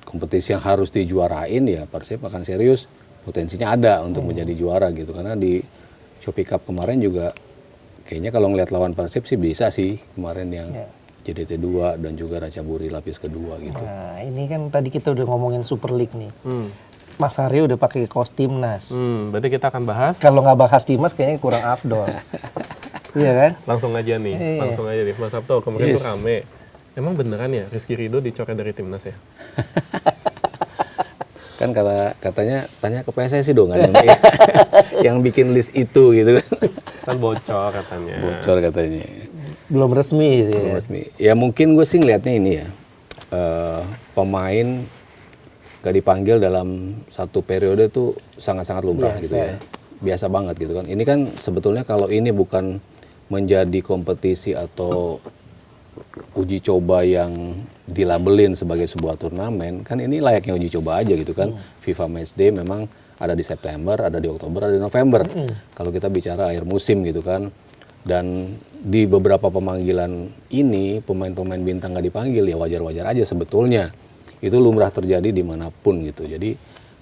kompetisi yang harus dijuarain ya Persib akan serius. Potensinya ada untuk menjadi juara gitu. Karena di Shopee Cup kemarin juga kayaknya kalau ngelihat lawan Persib sih bisa sih kemarin yang JDT 2 dan juga Ratchaburi lapis kedua gitu. Nah, ini kan tadi kita udah ngomongin Super League nih. Mas Aryo udah pakai kaos timnas. Berarti kita akan bahas. Kalau nggak bahas timnas kayaknya kurang afdol. Iya kan? Langsung aja nih, langsung aja nih. Mas Sabto, kemarin tuh rame. Emang beneran ya Rizky Ridho dicoret dari timnas ya? Kan katanya tanya ke PSSI dong kan yang bikin list itu gitu kan. Kan bocor katanya. Bocor katanya. Belum resmi gitu Belum ya. resmi. Ya mungkin gue sih ngelihatnya ini ya. Pemain gak dipanggil dalam satu periode tuh sangat-sangat lumrah Biasa. gitu ya. Biasa banget gitu kan. Ini kan sebetulnya kalau ini bukan menjadi kompetisi atau uji coba yang dilabelin sebagai sebuah turnamen, kan ini layaknya uji coba aja gitu kan. FIFA Matchday memang ada di September, ada di Oktober, ada di November. Kalau kita bicara akhir musim gitu kan. Dan di beberapa pemanggilan ini, pemain-pemain bintang nggak dipanggil, ya wajar-wajar aja sebetulnya. Itu lumrah terjadi dimanapun gitu. Jadi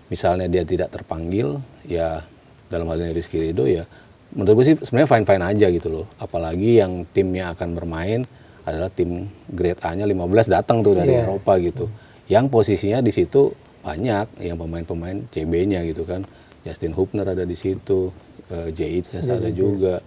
misalnya dia tidak terpanggil, ya dalam hal ini Rizky Ridho ya, menurut gue sih sebenarnya fine-fine aja gitu loh. Apalagi yang timnya akan bermain adalah tim grade A-nya 15 datang tuh dari Eropa gitu. Yang posisinya di situ banyak yang pemain-pemain CB-nya gitu kan. Justin Hubner ada di situ, Jay Itzes ada juga.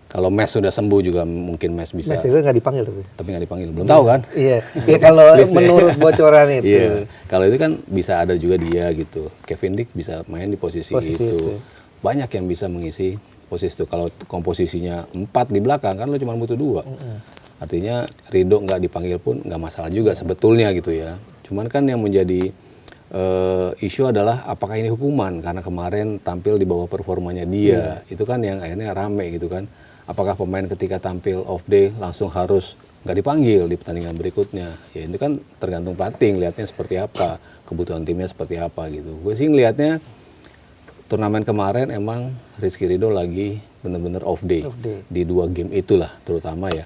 Kalau Mes sudah sembuh juga mungkin Mes bisa. Mes itu nggak dipanggil tapi nggak dipanggil, belum tahu kan? Iya, ya kalau menurut bocoran itu. Iya, kalau itu kan bisa ada juga dia gitu. Kevin Dick bisa main di posisi itu. Banyak yang bisa mengisi posisi itu. Kalau komposisinya 4 di belakang kan lo cuma butuh 2. Artinya Ridho nggak dipanggil pun nggak masalah juga sebetulnya gitu ya. Cuman kan yang menjadi isu adalah apakah ini hukuman karena kemarin tampil di bawah performanya dia. Itu kan yang akhirnya rame gitu kan. Apakah pemain ketika tampil off day langsung harus nggak dipanggil di pertandingan berikutnya? Ya itu kan tergantung pelatih lihatnya seperti apa, kebutuhan timnya seperti apa gitu. Gue sih ngelihatnya turnamen kemarin emang Rizky Ridho lagi benar-benar off day di 2 game itulah terutama ya.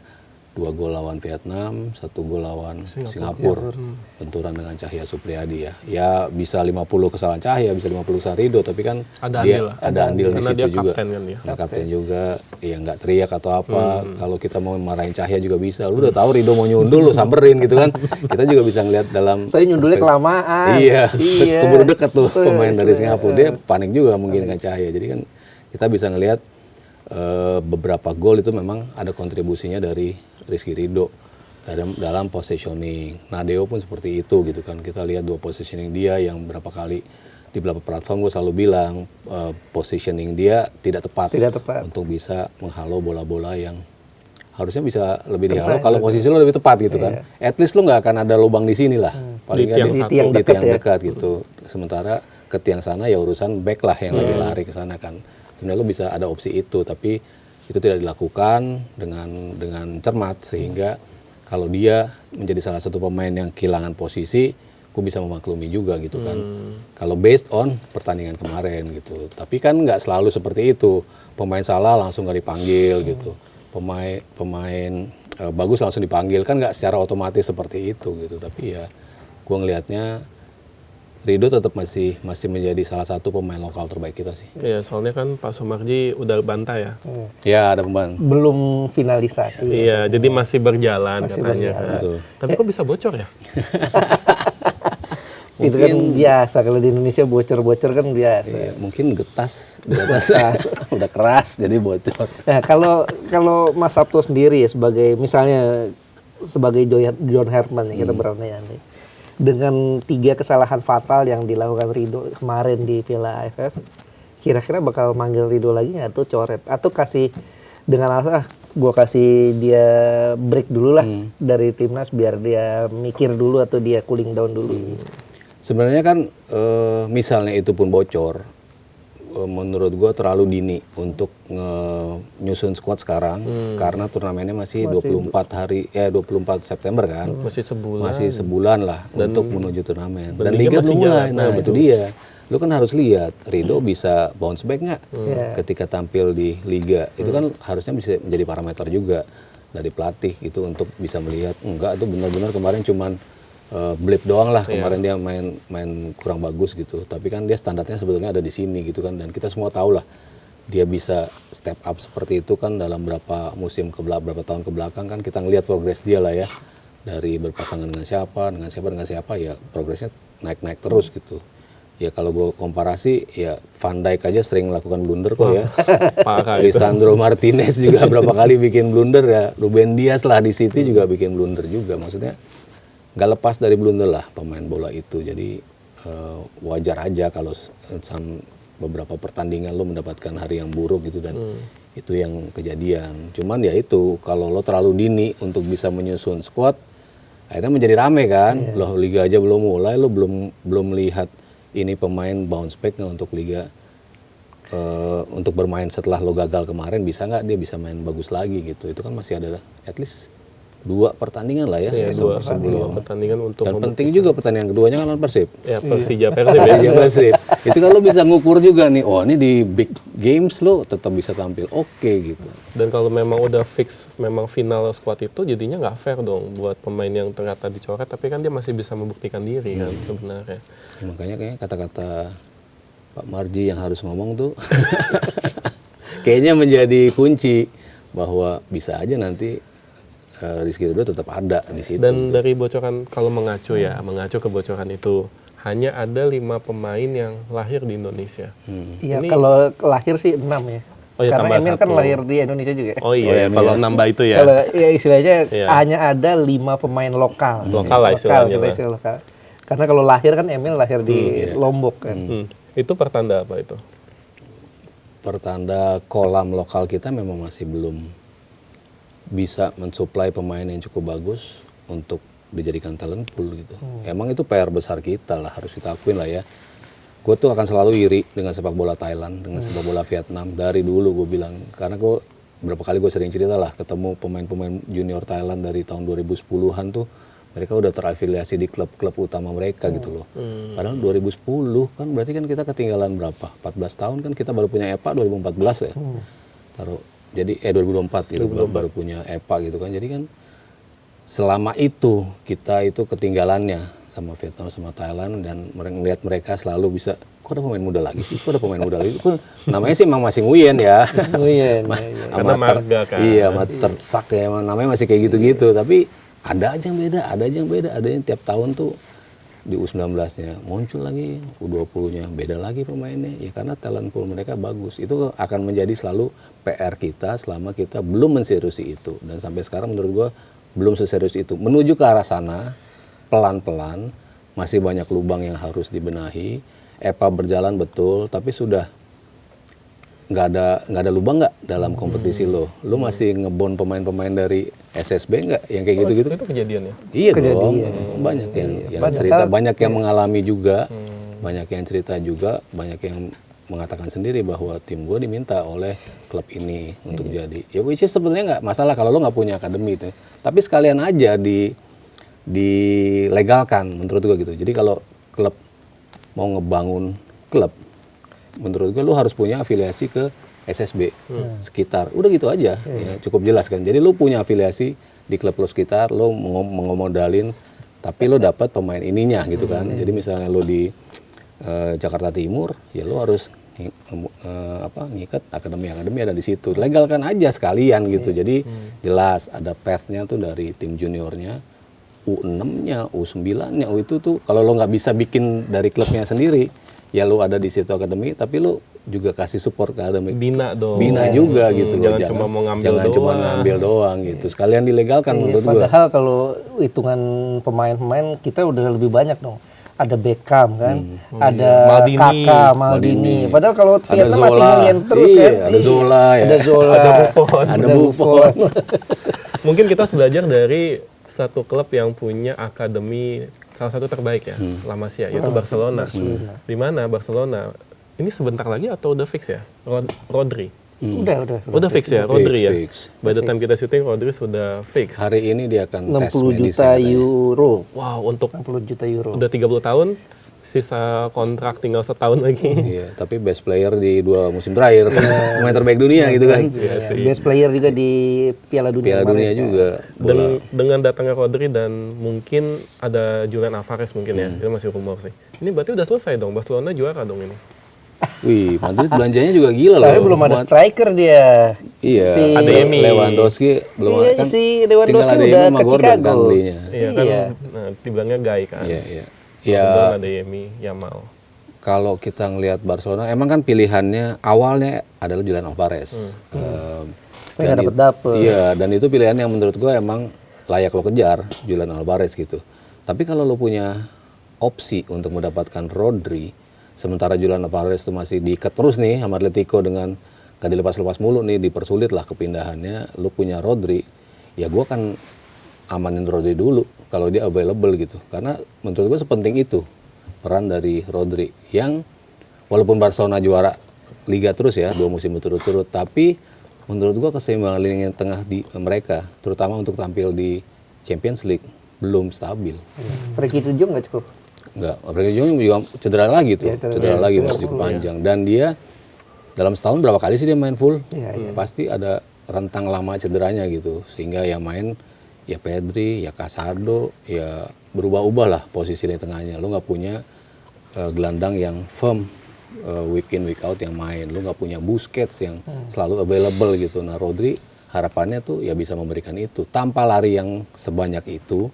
2 gol lawan Vietnam, 1 gol lawan Singapura. Benturan dengan Cahya Supriyadi ya. Ya bisa 50 kesalahan Cahya, bisa 50 kesalahan Ridho, tapi kan ada andil di situ juga. Kapten kan dia. Kapten juga, ya nggak teriak atau apa. Kalau kita mau marahin Cahya juga bisa. Lu udah tahu Ridho mau nyundul, lu samperin gitu kan. Kita juga bisa ngeliat dalam. Tapi nyundulnya kelamaan. Iya. Keburu dekat tuh pemain dari Singapura. Dia panik juga mungkin dengan Cahya. Jadi kan kita bisa ngelihat beberapa gol itu memang ada kontribusinya dari Rizky Ridho dalam positioning. Nadeo pun seperti itu gitu kan. Kita lihat 2 positioning dia yang berapa kali di beberapa platform gue selalu bilang positioning dia tidak tepat untuk bisa menghalau bola-bola yang harusnya bisa lebih dihalau kalau posisi lo lebih tepat gitu kan. At least lo nggak akan ada lubang di sini lah. Paling nggak di tiang dekat gitu. Sementara ke tiang sana ya urusan back lah yang lagi lari ke sana kan. Sebenarnya lo bisa ada opsi itu tapi itu tidak dilakukan dengan cermat sehingga kalau dia menjadi salah satu pemain yang kehilangan posisi, gue bisa memaklumi juga gitu kan. Kalau based on pertandingan kemarin gitu, tapi kan nggak selalu seperti itu. Pemain salah langsung nggak dipanggil gitu. Pemain bagus langsung dipanggil kan nggak secara otomatis seperti itu gitu. Tapi ya gue ngelihatnya Ridho tetap masih menjadi salah satu pemain lokal terbaik kita sih. Iya, soalnya kan Pak Sumarji udah bantah ya. Ya, ada pemain. Belum finalisasi. Iya, jadi masih berjalan katanya. Betul. Tapi kok bisa bocor ya? Itu kan biasa, kalau di Indonesia bocor-bocor kan biasa. Iya, mungkin getas di atas udah keras jadi bocor. Nah, kalau Mas Sabto sendiri ya sebagai John Herman ya kita berandai-andai. Dengan 3 kesalahan fatal yang dilakukan Ridho kemarin di Piala AFF, kira-kira bakal manggil Ridho lagi nggak tuh coret? Atau kasih dengan alasan gue kasih dia break dulu lah dari timnas biar dia mikir dulu atau dia cooling down dulu. Sebenarnya kan misalnya itu pun bocor, menurut gue terlalu dini untuk nyusun squad sekarang karena turnamennya masih 24 September kan. Masih sebulan lah untuk menuju turnamen. Dan Liga belum mulai. Nah, itu dia. Lu kan harus lihat Ridho bisa bounce back nggak ketika tampil di Liga. Itu kan harusnya bisa menjadi parameter juga dari pelatih gitu untuk bisa melihat enggak itu benar-benar kemarin cuman blip doang lah kemarin dia main kurang bagus gitu. Tapi kan dia standarnya sebetulnya ada di sini gitu kan. Dan kita semua tahu lah dia bisa step up seperti itu kan dalam berapa tahun ke belakang kan kita ngelihat progres dia lah ya. Dari berpasangan dengan siapa ya progresnya naik-naik terus gitu. Ya kalau gue komparasi ya Van Dijk aja sering melakukan blunder kok ya. Lisandro Martinez juga berapa kali bikin blunder ya. Ruben Dias lah di City juga bikin blunder juga. Maksudnya nggak lepas dari blunder lah pemain bola itu. Jadi wajar aja kalau beberapa pertandingan lo mendapatkan hari yang buruk gitu dan itu yang kejadian. Cuman ya itu kalau lo terlalu dini untuk bisa menyusun squad akhirnya menjadi rame kan. Lo liga aja belum mulai, lo belum lihat ini pemain bounce back nggak untuk liga untuk bermain setelah lo gagal kemarin bisa nggak dia bisa main bagus lagi gitu. Itu kan masih ada at least 2 pertandingan lah ya, sebelum pertandingan untuk dan penting juga pertandingan keduanya kan lawan Persib. Ya, Persija Persib. Itu kan lo bisa ngukur juga nih, oh ini di big games lo tetap bisa tampil oke gitu. Dan kalau memang udah fix memang final squad itu jadinya nggak fair dong buat pemain yang ternyata dicoret tapi kan dia masih bisa membuktikan diri kan sebenarnya. Ya, makanya kayaknya kata-kata Pak Marji yang harus ngomong tuh kayaknya menjadi kunci bahwa bisa aja nanti Rizky Ridho tetap ada di situ. Dan dari bocoran, kalau mengacu ke bocoran itu, hanya ada 5 pemain yang lahir di Indonesia. Iya, Ini- kalau lahir sih 6 ya. Oh ya, Karena tambah Emil kan 1. lahir di Indonesia juga. Oh iya, kalau nambah itu ya. Kalau ya istilahnya Iya. hanya ada 5 pemain lokal. Lokal lah istilahnya kita lah. istilah lokal. Karena kalau lahir kan Emil lahir di Lombok kan. Itu pertanda apa itu? Pertanda kolam lokal kita memang masih belum bisa mensuplai pemain yang cukup bagus untuk dijadikan talent pool gitu. Emang itu PR besar kita lah, harus kita akuin lah ya. Gue tuh akan selalu iri dengan sepak bola Thailand, dengan sepak bola Vietnam. Dari dulu gue bilang, karena gue berapa kali gue sering cerita lah, ketemu pemain-pemain junior Thailand dari tahun 2010-an tuh, mereka udah terafiliasi di klub-klub utama mereka gitu loh. Padahal 2010 kan berarti kan kita ketinggalan berapa? 14 tahun kan kita baru punya EPA 2014 ya. Jadi 2024 gitu baru punya EPA gitu kan. Jadi kan selama itu kita itu ketinggalannya sama Vietnam sama Thailand, dan melihat mereka selalu bisa, kok ada pemain muda lagi sih? Kok ada pemain muda lagi? Kok, namanya sih emang masih Nguyen ya. Oh iya. Karena marga kan. Iya, tersak ya, emang namanya masih kayak gitu-gitu. Tapi ada aja yang beda, ada yang tiap tahun tuh di U19-nya muncul lagi, U20-nya beda lagi pemainnya. Ya karena talent pool mereka bagus. Itu akan menjadi selalu PR kita selama kita belum menseriusi itu. Dan sampai sekarang menurut gua belum seserius itu. Menuju ke arah sana, pelan-pelan, masih banyak lubang yang harus dibenahi. EPA berjalan betul, tapi sudah nggak ada lubang nggak dalam kompetisi lo masih ngebon pemain-pemain dari SSB nggak yang kayak gitu-gitu? Itu kejadian ya? Iya dong, banyak yang cerita, banyak yang mengalami juga, banyak yang cerita juga, banyak yang mengatakan sendiri bahwa tim gue diminta oleh klub ini untuk jadi. Ya which is sebenarnya nggak masalah kalau lo nggak punya akademi itu, tapi sekalian aja dilegalkan menurut gue gitu. Jadi kalau klub mau ngebangun klub, menurut gue lu harus punya afiliasi ke SSB sekitar, udah gitu aja, ya, cukup jelas kan. Jadi lu punya afiliasi di klub lu sekitar, lu mengomodalin, tapi lu dapat pemain ininya gitu kan. Jadi misalnya lu di Jakarta Timur, ya lu harus ngikat akademi ada di situ, legalkan aja sekalian gitu. Jadi jelas ada path-nya tuh dari tim juniornya, U6-nya, U9-nya, itu tuh kalau lo nggak bisa bikin dari klubnya sendiri, ya lu ada di situ akademi, tapi lu juga kasih support ke akademi. Bina dong. Bina juga gitu loh. Jangan cuma mau ngambil jangan cuma ngambil doang gitu. Sekalian dilegalkan menurut gua. Padahal kalau hitungan pemain-pemain kita udah lebih banyak dong. Ada Beckham kan, ada Maldini. Kakak, Maldini. Padahal kalau Ada Vietnam Zola. masih Nguyen terus Iya, kan. ada Zola ya. Ada Zola. Ada Buffon. Ada Buffon. Mungkin kita harus belajar dari satu klub yang punya akademi salah satu terbaik ya, La Masia, yaitu Barcelona. Di mana Barcelona ini sebentar lagi atau udah fix ya? Rodri. Udah Fix ya, Rodri ya. Fix. By the time kita syuting, Rodri sudah fix. Hari ini dia akan tes 60 medis juta katanya. euro. Wow, untuk 60 juta euro. udah 30 tahun, sisa kontrak tinggal setahun lagi. Iya, tapi best player di 2 musim terakhir, pemain terbaik dunia gitu kan. Iya, best player juga di Piala Dunia. Piala kemarin. Dunia juga. Bola. Dengan datangnya Rodri dan mungkin ada Julian Alvarez mungkin ya, itu masih rumor sih. Ini berarti udah selesai dong, Barcelona juara dong ini. Wih, Madrid belanjanya juga gila loh. Tapi belum ada striker dia. Iya, Si- Adeyemi. Lewandowski belum Iya, kan. si Lewandowski tinggal Adeyemi udah sama ke Gordon Chicago. kan belinya. Iya kan, nah, dibilangnya Guy kan. Iya, iya. Kebetulan Ya, ada Yemi, Yamal. kalau kita ngelihat Barcelona, emang kan pilihannya awalnya adalah Julian Alvarez. Tapi nggak dapet-dapet. Iya, dan itu pilihan yang menurut gue emang layak lo kejar, Julian Alvarez gitu. Tapi kalau lo punya opsi untuk mendapatkan Rodri, sementara Julian Alvarez itu masih diikat terus nih sama Atletico dengan gak dilepas-lepas mulu nih, dipersulit lah kepindahannya, lo punya Rodri, ya gue akan amanin Rodri dulu kalau dia available gitu. Karena menurut gue sepenting itu peran dari Rodri yang walaupun Barcelona juara Liga terus ya 2 musim berturut-turut, tapi menurut gua keseimbangan lini tengah di mereka, terutama untuk tampil di Champions League, belum stabil. Frankie de Jong nggak cukup. Enggak, Frenkie de Jong juga cedera lagi tuh, cedera lagi masih cukup panjang. Dan dia dalam setahun berapa kali sih dia main full? Pasti ada rentang lama cederanya gitu, sehingga yang main ya Pedri, ya Casado, ya berubah-ubah lah posisi di tengahnya. Lo nggak punya gelandang yang firm week in week out yang main. Lo nggak punya Busquets yang selalu available gitu. Nah Rodri harapannya tuh ya bisa memberikan itu. Tanpa lari yang sebanyak itu,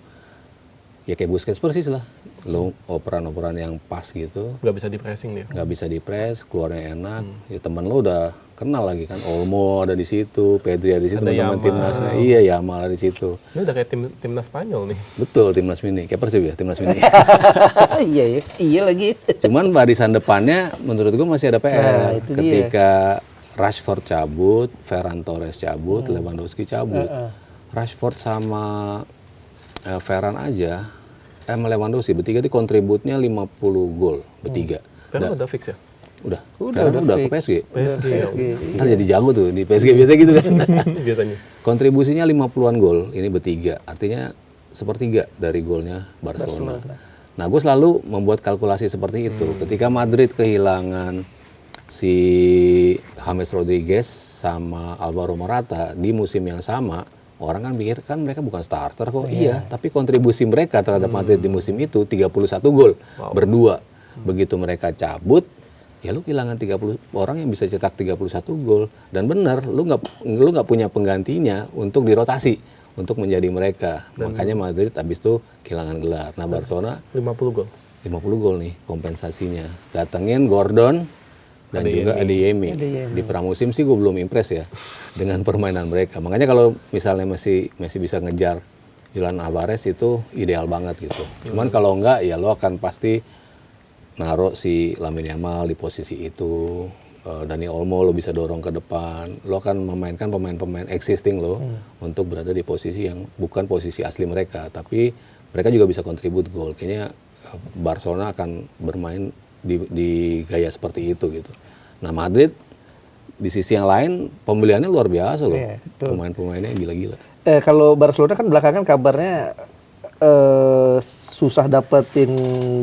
ya kayak Busquets persis lah. Lo operan-operan yang pas gitu. Nggak bisa di pressing dia. Nggak bisa di press, keluarnya enak. Ya temen lo udah kenal lagi kan. Olmo ada di situ, Pedri ada di situ, Ada teman-teman Yamal. timnasnya. Iya, Yamal ada di situ. Ini udah kayak timnas Spanyol nih. Betul, timnas mini. Kayak Persib ya, timnas mini. Iya ya, iya lagi. Cuman barisan depannya menurut gue masih ada PR. Nah, itu dia. Ketika Rashford cabut, Ferran Torres cabut, Lewandowski cabut. Rashford sama Ferran aja, Lewandowski bertiga itu kontributnya 50 gol bertiga. Karena udah fix ya? Udah. Udah Ferran udah ke fix. PSG. PSG. Ntar jadi jago tuh di PSG biasa gitu kan. Biasanya. Kontribusinya 50-an gol, ini bertiga. Artinya sepertiga dari golnya Barcelona. Nah, gue selalu membuat kalkulasi seperti itu. Ketika Madrid kehilangan si James Rodriguez sama Alvaro Morata di musim yang sama, orang kan pikir kan mereka bukan starter kok. Iya, tapi kontribusi mereka terhadap Madrid di musim itu 31 gol berdua. Begitu mereka cabut, ya lu kehilangan 30 orang yang bisa cetak 31 gol. Dan benar, lu nggak punya penggantinya untuk dirotasi untuk menjadi mereka. Makanya Madrid habis itu kehilangan gelar. Nah, Barcelona 50 gol. 50 gol nih kompensasinya. Datengin Gordon dan juga Adeyemi. Di pramusim sih gue belum impress ya dengan permainan mereka. Makanya kalau misalnya masih bisa ngejar Julian Alvarez itu ideal banget gitu. Cuman kalau enggak ya lo akan pasti naruh si Lamine Yamal di posisi itu. Dani Olmo lo bisa dorong ke depan. Lo akan memainkan pemain-pemain existing lo untuk berada di posisi yang bukan posisi asli mereka, tapi mereka juga bisa kontribut gol. Kayaknya Barcelona akan bermain di gaya seperti itu gitu. Nah, Madrid di sisi yang lain pembeliannya luar biasa loh. Iya, Pemain-pemainnya gila-gila. Kalau Barcelona kan belakangan kabarnya susah dapetin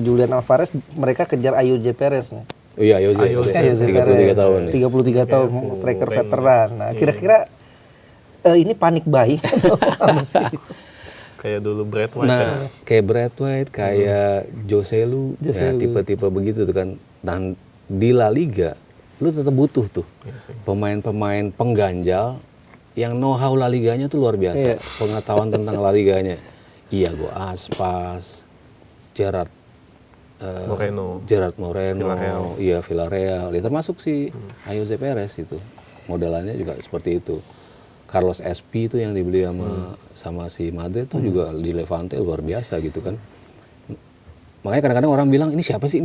Julian Alvarez, mereka kejar Ayoze Perez nih. Oh iya, Ayoze 33 tahun nih. 33 tahun, striker veteran. Nah, kira-kira ini panik buying apa sih? Kayak dulu Brad White. Nah, kayak Brad White, kayak Joselu, ya tipe-tipe begitu tuh kan. Dan di La Liga, lu tetap butuh tuh pemain-pemain pengganjal yang know-how La Liganya tuh luar biasa. Pengetahuan tentang La Liganya. Iago Aspas, Gerard Moreno, Villarreal. Iya Villarreal, ya termasuk si Ayoze Perez itu, modelannya juga seperti itu. Carlos SP itu yang dibeli sama si Madrid itu juga di Levante luar biasa gitu kan. Makanya kadang-kadang orang bilang ini siapa sih?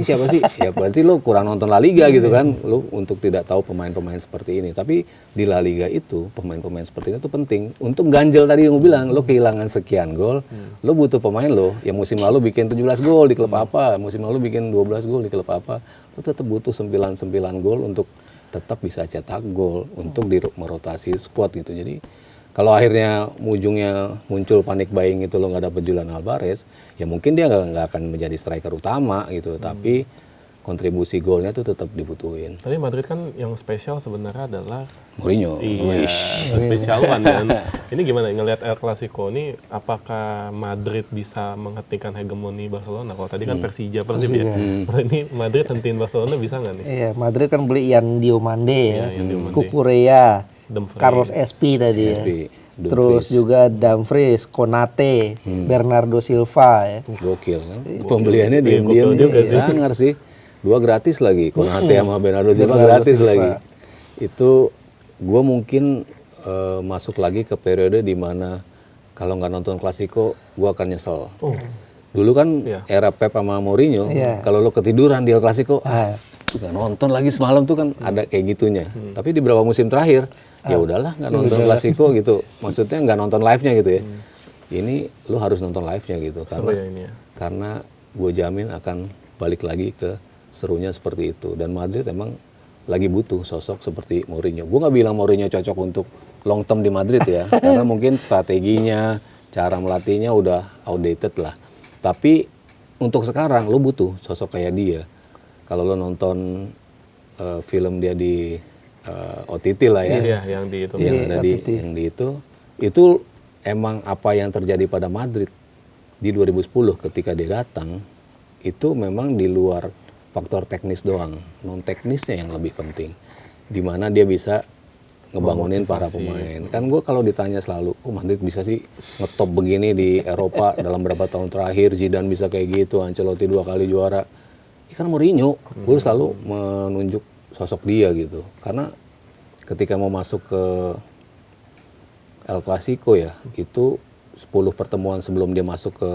Ya berarti lo kurang nonton La Liga gitu kan, lo untuk tidak tahu pemain-pemain seperti ini. Tapi di La Liga itu pemain-pemain seperti itu penting untuk ganjel tadi yang gue bilang, lo kehilangan sekian gol, lo butuh pemain lo yang musim lalu bikin 17 gol di klub apa, musim lalu bikin 12 gol di klub apa, lo tetap butuh 9 gol untuk tetap bisa cetak gol untuk merotasi squad gitu. Jadi kalau akhirnya ujungnya muncul panik buying itu lo nggak dapet Julian Alvarez, ya mungkin dia nggak akan menjadi striker utama gitu, tapi kontribusi golnya tuh tetap dibutuhin. Tapi Madrid kan yang spesial sebenarnya adalah Mourinho. Iya, spesialan kan. Ini gimana ngelihat El Clasico ini, apakah Madrid bisa menghentikan hegemoni Barcelona? Kalau tadi kan Persib ya. Kalau ini Madrid hentiin Barcelona bisa nggak nih? Iya, Madrid kan beli Yan Diomande ya, Yan Diomande. Cucurella, Dumfries. Carlos SP tadi ya. Dumfries. Terus juga Dumfries, Konate, Bernardo Silva ya. Gokil kan. Pembeliannya diam-diam juga sih. sangar sih. 2 gratis lagi. Konate sama Bernardo Silva gratis lagi. Itu gue mungkin masuk lagi ke periode di mana kalau nggak nonton Klasiko, gue akan nyesel. Dulu kan era Pep sama Mourinho, kalau lo ketiduran di El Clasico, nggak nonton lagi semalam tuh kan ada kayak gitunya. Tapi di beberapa musim terakhir, ya udahlah nggak nonton Klasiko gitu. Maksudnya nggak nonton live-nya gitu ya. Ini lo harus nonton live-nya gitu karena gue jamin akan balik lagi ke serunya seperti itu. Dan Madrid emang lagi butuh sosok seperti Mourinho. Gue nggak bilang Mourinho cocok untuk long term di Madrid ya, karena mungkin strateginya, cara melatihnya udah outdated lah. Tapi untuk sekarang lo butuh sosok kayak dia. Kalau lo nonton film dia di OTT lah ya, yang di itu. Yang ada di itu emang apa yang terjadi pada Madrid di 2010 ketika dia datang itu memang di luar faktor teknis doang, non teknisnya yang lebih penting. Di mana dia bisa ngebangunin para pemain. Kan gue kalau ditanya selalu, Madrid bisa sih ngetop begini di Eropa dalam berapa tahun terakhir, Zidane bisa kayak gitu, Ancelotti 2 kali juara. Ya kan Mourinho, gue selalu menunjuk sosok dia gitu. Karena ketika mau masuk ke El Clasico ya, itu 10 pertemuan sebelum dia masuk ke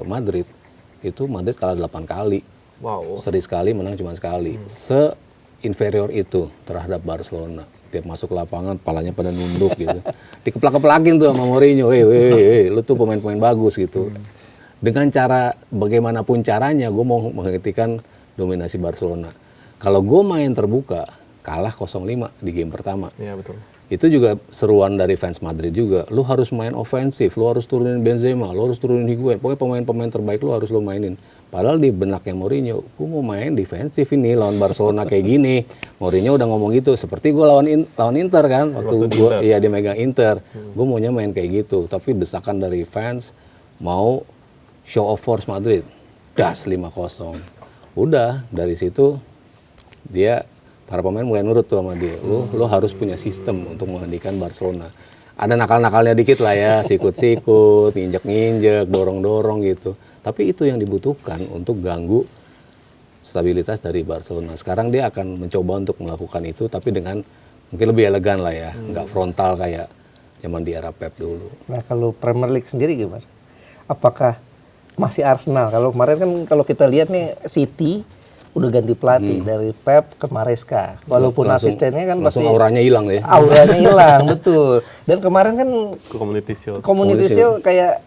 Madrid, itu Madrid kalah 8 kali. Wow. Seri sekali, menang cuma sekali. Se-inferior itu terhadap Barcelona. Tiap masuk ke lapangan, palanya pada nunduk gitu. Dikeplak-keplakin tuh sama Mourinho, lu tuh pemain-pemain bagus gitu. Dengan cara, bagaimanapun caranya, gue mau menghentikan dominasi Barcelona. Kalau gue main terbuka, kalah 0-5 di game pertama. Iya, betul. Itu juga seruan dari fans Madrid juga. Lu harus main ofensif, lu harus turunin Benzema, lu harus turunin Higuain. Pokoknya pemain-pemain terbaik lu harus lu mainin. Padahal di benaknya Mourinho, gue mau main defensif ini lawan Barcelona kayak gini. Mourinho udah ngomong gitu. Seperti gue lawan Inter kan, waktu gue dia megang Inter. Gue maunya main kayak gitu. Tapi desakan dari fans mau show of force Madrid. Das 5-0. Udah dari situ dia para pemain mulai nurut tuh sama dia. Lu harus punya sistem untuk menghentikan Barcelona. Ada nakal-nakalnya dikit lah ya, sikut-sikut, nginjek-nginjek, dorong-dorong gitu. Tapi itu yang dibutuhkan untuk ganggu stabilitas dari Barcelona. Sekarang dia akan mencoba untuk melakukan itu, tapi dengan mungkin lebih elegan lah ya, nggak frontal kayak zaman di era Pep dulu. Nah kalau Premier League sendiri gimana? Apakah masih Arsenal? Kalau kemarin kan kalau kita lihat nih City udah ganti pelatih dari Pep ke Maresca. Walaupun asistennya kan langsung pasti auranya hilang ya. Auranya hilang, betul. Dan kemarin kan Community Shield. kayak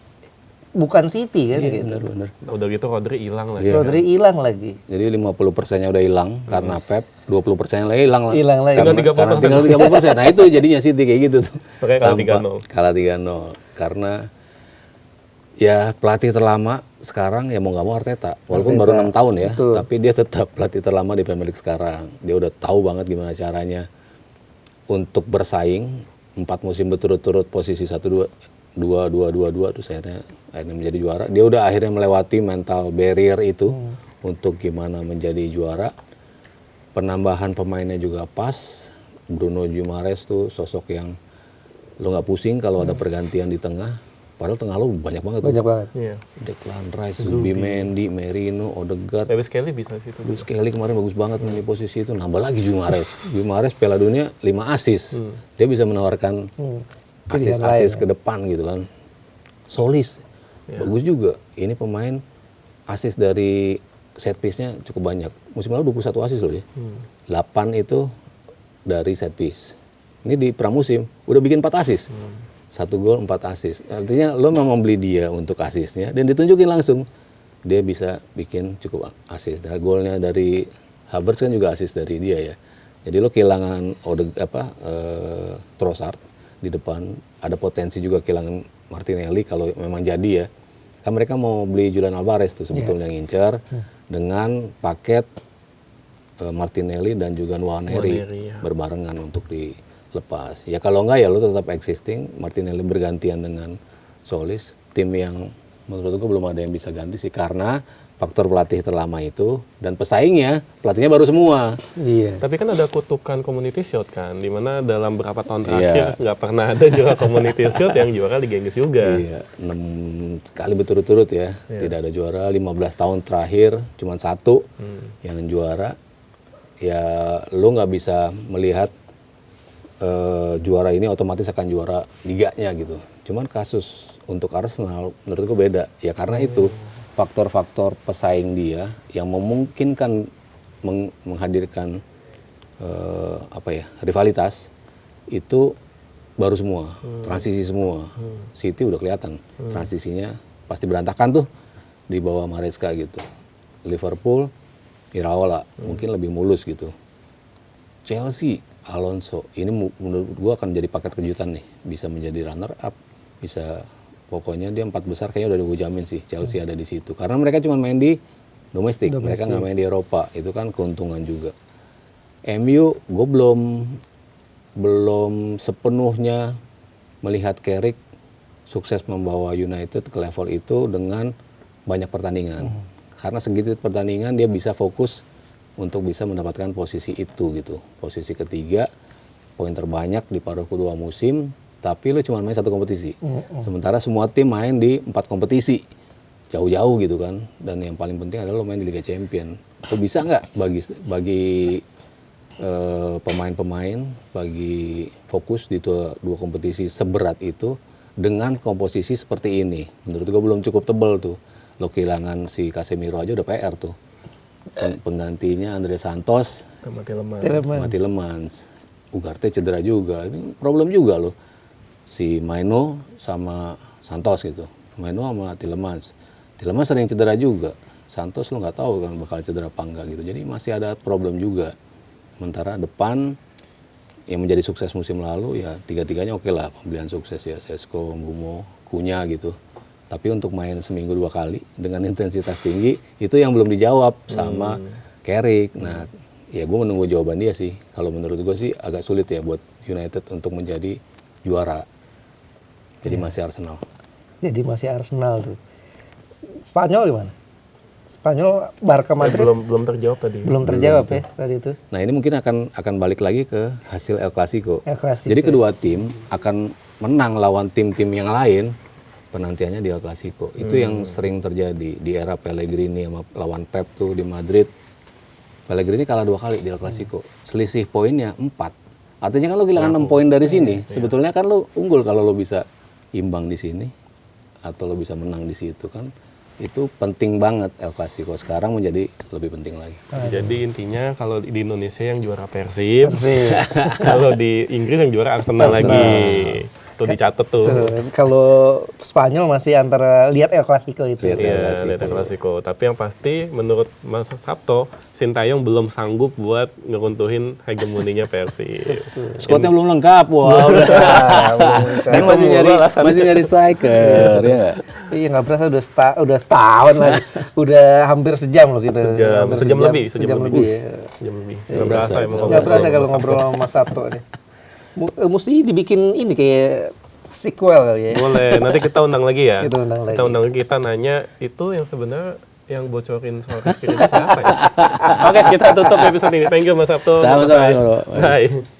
bukan City kan gitu. Bener. Udah gitu Rodri hilang lagi. Iya. Rodri hilang lagi. Jadi 50%-nya udah hilang karena Pep, 20%-nya lagi hilang lah. Hilang lagi. Karena tinggal 30%. Nah itu jadinya City kayak gitu tuh. Makanya kalah 3-0. Kalah 3-0. Karena ya pelatih terlama sekarang ya mau nggak mau Arteta. Walaupun baru 6 tahun ya, Betul. tapi dia tetap pelatih terlama di Premier League sekarang. Dia udah tahu banget gimana caranya untuk bersaing 4 musim berturut-turut posisi 1-2 terus akhirnya menjadi juara. Dia udah akhirnya melewati mental barrier itu untuk gimana menjadi juara. Penambahan pemainnya juga pas. Bruno Guimaraes tuh sosok yang lo nggak pusing kalau ada pergantian di tengah. Padahal tengah lo banyak banget. Banyak banget. Iya. Declan Rice, Zubimendi, Merino, Odegaard. Lewis Kelly bisa sih itu. Lewis Kelly kemarin bagus banget main di posisi itu. Nambah lagi Guimaraes. Guimaraes Piala Dunia 5 assist. Dia bisa menawarkan asis-asis ke depan gitu kan. Solis bagus juga. Ini pemain asis dari set piece-nya cukup banyak. Musim lalu 21 asis loh dia. 8 itu dari set piece. Ini di pramusim udah bikin 4 asis. 1 gol 4 asis. Artinya lo memang beli dia untuk asisnya dan ditunjukin langsung. Dia bisa bikin cukup asis. Dan golnya dari Havertz kan juga asis dari dia ya. Jadi lo kehilangan Trossard di depan, ada potensi juga kehilangan Martinelli kalau memang jadi ya. Kan mereka mau beli Julian Alvarez tuh sebetulnya ngincer dengan paket Martinelli dan juga Nwaneri berbarengan untuk dilepas. Ya kalau enggak ya lo tetap existing, Martinelli bergantian dengan Solis, tim yang menurutku belum ada yang bisa ganti sih karena faktor pelatih terlama itu dan pesaingnya pelatihnya baru semua. Iya. Tapi kan ada kutukan Community Shield kan, dimana dalam beberapa tahun terakhir nggak pernah ada juara Community Shield yang juara Liga Inggris juga. Iya, 6 kali berturut-turut ya, tidak ada juara. 15 tahun terakhir cuma 1 yang juara. Ya lo nggak bisa melihat juara ini otomatis akan juara liganya gitu. Cuman kasus untuk Arsenal menurutku beda ya karena itu faktor-faktor pesaing dia yang memungkinkan menghadirkan rivalitas itu baru semua, transisi semua. City udah kelihatan transisinya pasti berantakan tuh di bawah Maresca gitu. Liverpool, Iraola mungkin lebih mulus gitu. Chelsea, Alonso ini menurut gua akan jadi paket kejutan nih, bisa menjadi runner up, bisa pokoknya dia 4 besar kayaknya udah gue jamin sih Chelsea ada di situ. Karena mereka cuma main di domestik, mereka nggak main di Eropa. Itu kan keuntungan juga. MU gue belum sepenuhnya melihat Carrick sukses membawa United ke level itu dengan banyak pertandingan. Karena segitu pertandingan dia bisa fokus untuk bisa mendapatkan posisi itu gitu. Posisi ketiga poin terbanyak di paruh kedua musim, tapi lu cuma main 1 kompetisi. Sementara semua tim main di 4 kompetisi. Jauh-jauh gitu kan. Dan yang paling penting adalah lu main di Liga Champion. Lu bisa nggak bagi pemain-pemain bagi fokus di dua kompetisi seberat itu dengan komposisi seperti ini? Menurut gue belum cukup tebal tuh. Lo kehilangan si Casemiro aja udah PR tuh. Penggantinya Andre Santos mati Lemans. Ugarte cedera juga. Ini problem juga loh. Si Maino sama Santos gitu. Maino sama Tielemans. Tielemans sering cedera juga. Santos lo nggak tahu kan bakal cedera apa enggak gitu. Jadi masih ada problem juga. Sementara depan yang menjadi sukses musim lalu ya tiga-tiganya oke lah, pembelian sukses ya, Sesko, Mbumo, Kunya gitu. Tapi untuk main seminggu 2 kali dengan intensitas tinggi itu yang belum dijawab sama Carrick. Nah, ya gue menunggu jawaban dia sih. Kalau menurut gue sih agak sulit ya buat United untuk menjadi juara. Jadi masih Arsenal. Jadi masih Arsenal tuh. Spanyol gimana? Spanyol, Barca Madrid belum terjawab tadi. belum terjawab ya tadi itu. Nah, ini mungkin akan balik lagi ke hasil El Clasico. El Clasico. Jadi kedua tim akan menang lawan tim-tim yang lain penantiannya di El Clasico. Itu yang sering terjadi di era Pellegrini sama lawan Pep tuh di Madrid. Pellegrini kalah 2 kali di El Clasico. Selisih poinnya 4. Artinya kan lo kehilangan 6 poin dari sini. Sebetulnya kan lo unggul kalau lo bisa imbang di sini atau lo bisa menang di situ kan. Itu penting banget El Clasico, sekarang menjadi lebih penting lagi. Jadi intinya kalau di Indonesia yang juara Persib, kalau di Inggris yang juara Arsenal lagi. Tuh dicatat tuh. Kalau Spanyol masih antara lihat El Clasico itu. Iya, lihat El Clasico. Tapi yang pasti menurut Mas Sabto, Sintayong belum sanggup buat ngeruntuhin hegemoninya Persib. Squadnya belum lengkap, wow. Dan masih nyari striker, ya. Iya nggak berasa udah setahun lagi, udah hampir sejam loh kita. Sejam lebih. Sejam lebih. Nggak Nggak berasa berasa. emang. Nggak berasa kalau ngobrol sama Mas Sabto nih. Mesti dibikin ini kayak sequel kali ya. Boleh, nanti kita undang lagi ya. Kita undang lagi. Kita undang lagi, kita nanya itu yang sebenarnya yang bocorin soal Rizky itu siapa ya? Oke, kita tutup episode ini. Thank you Mas Sabto. Sama-sama. Bye.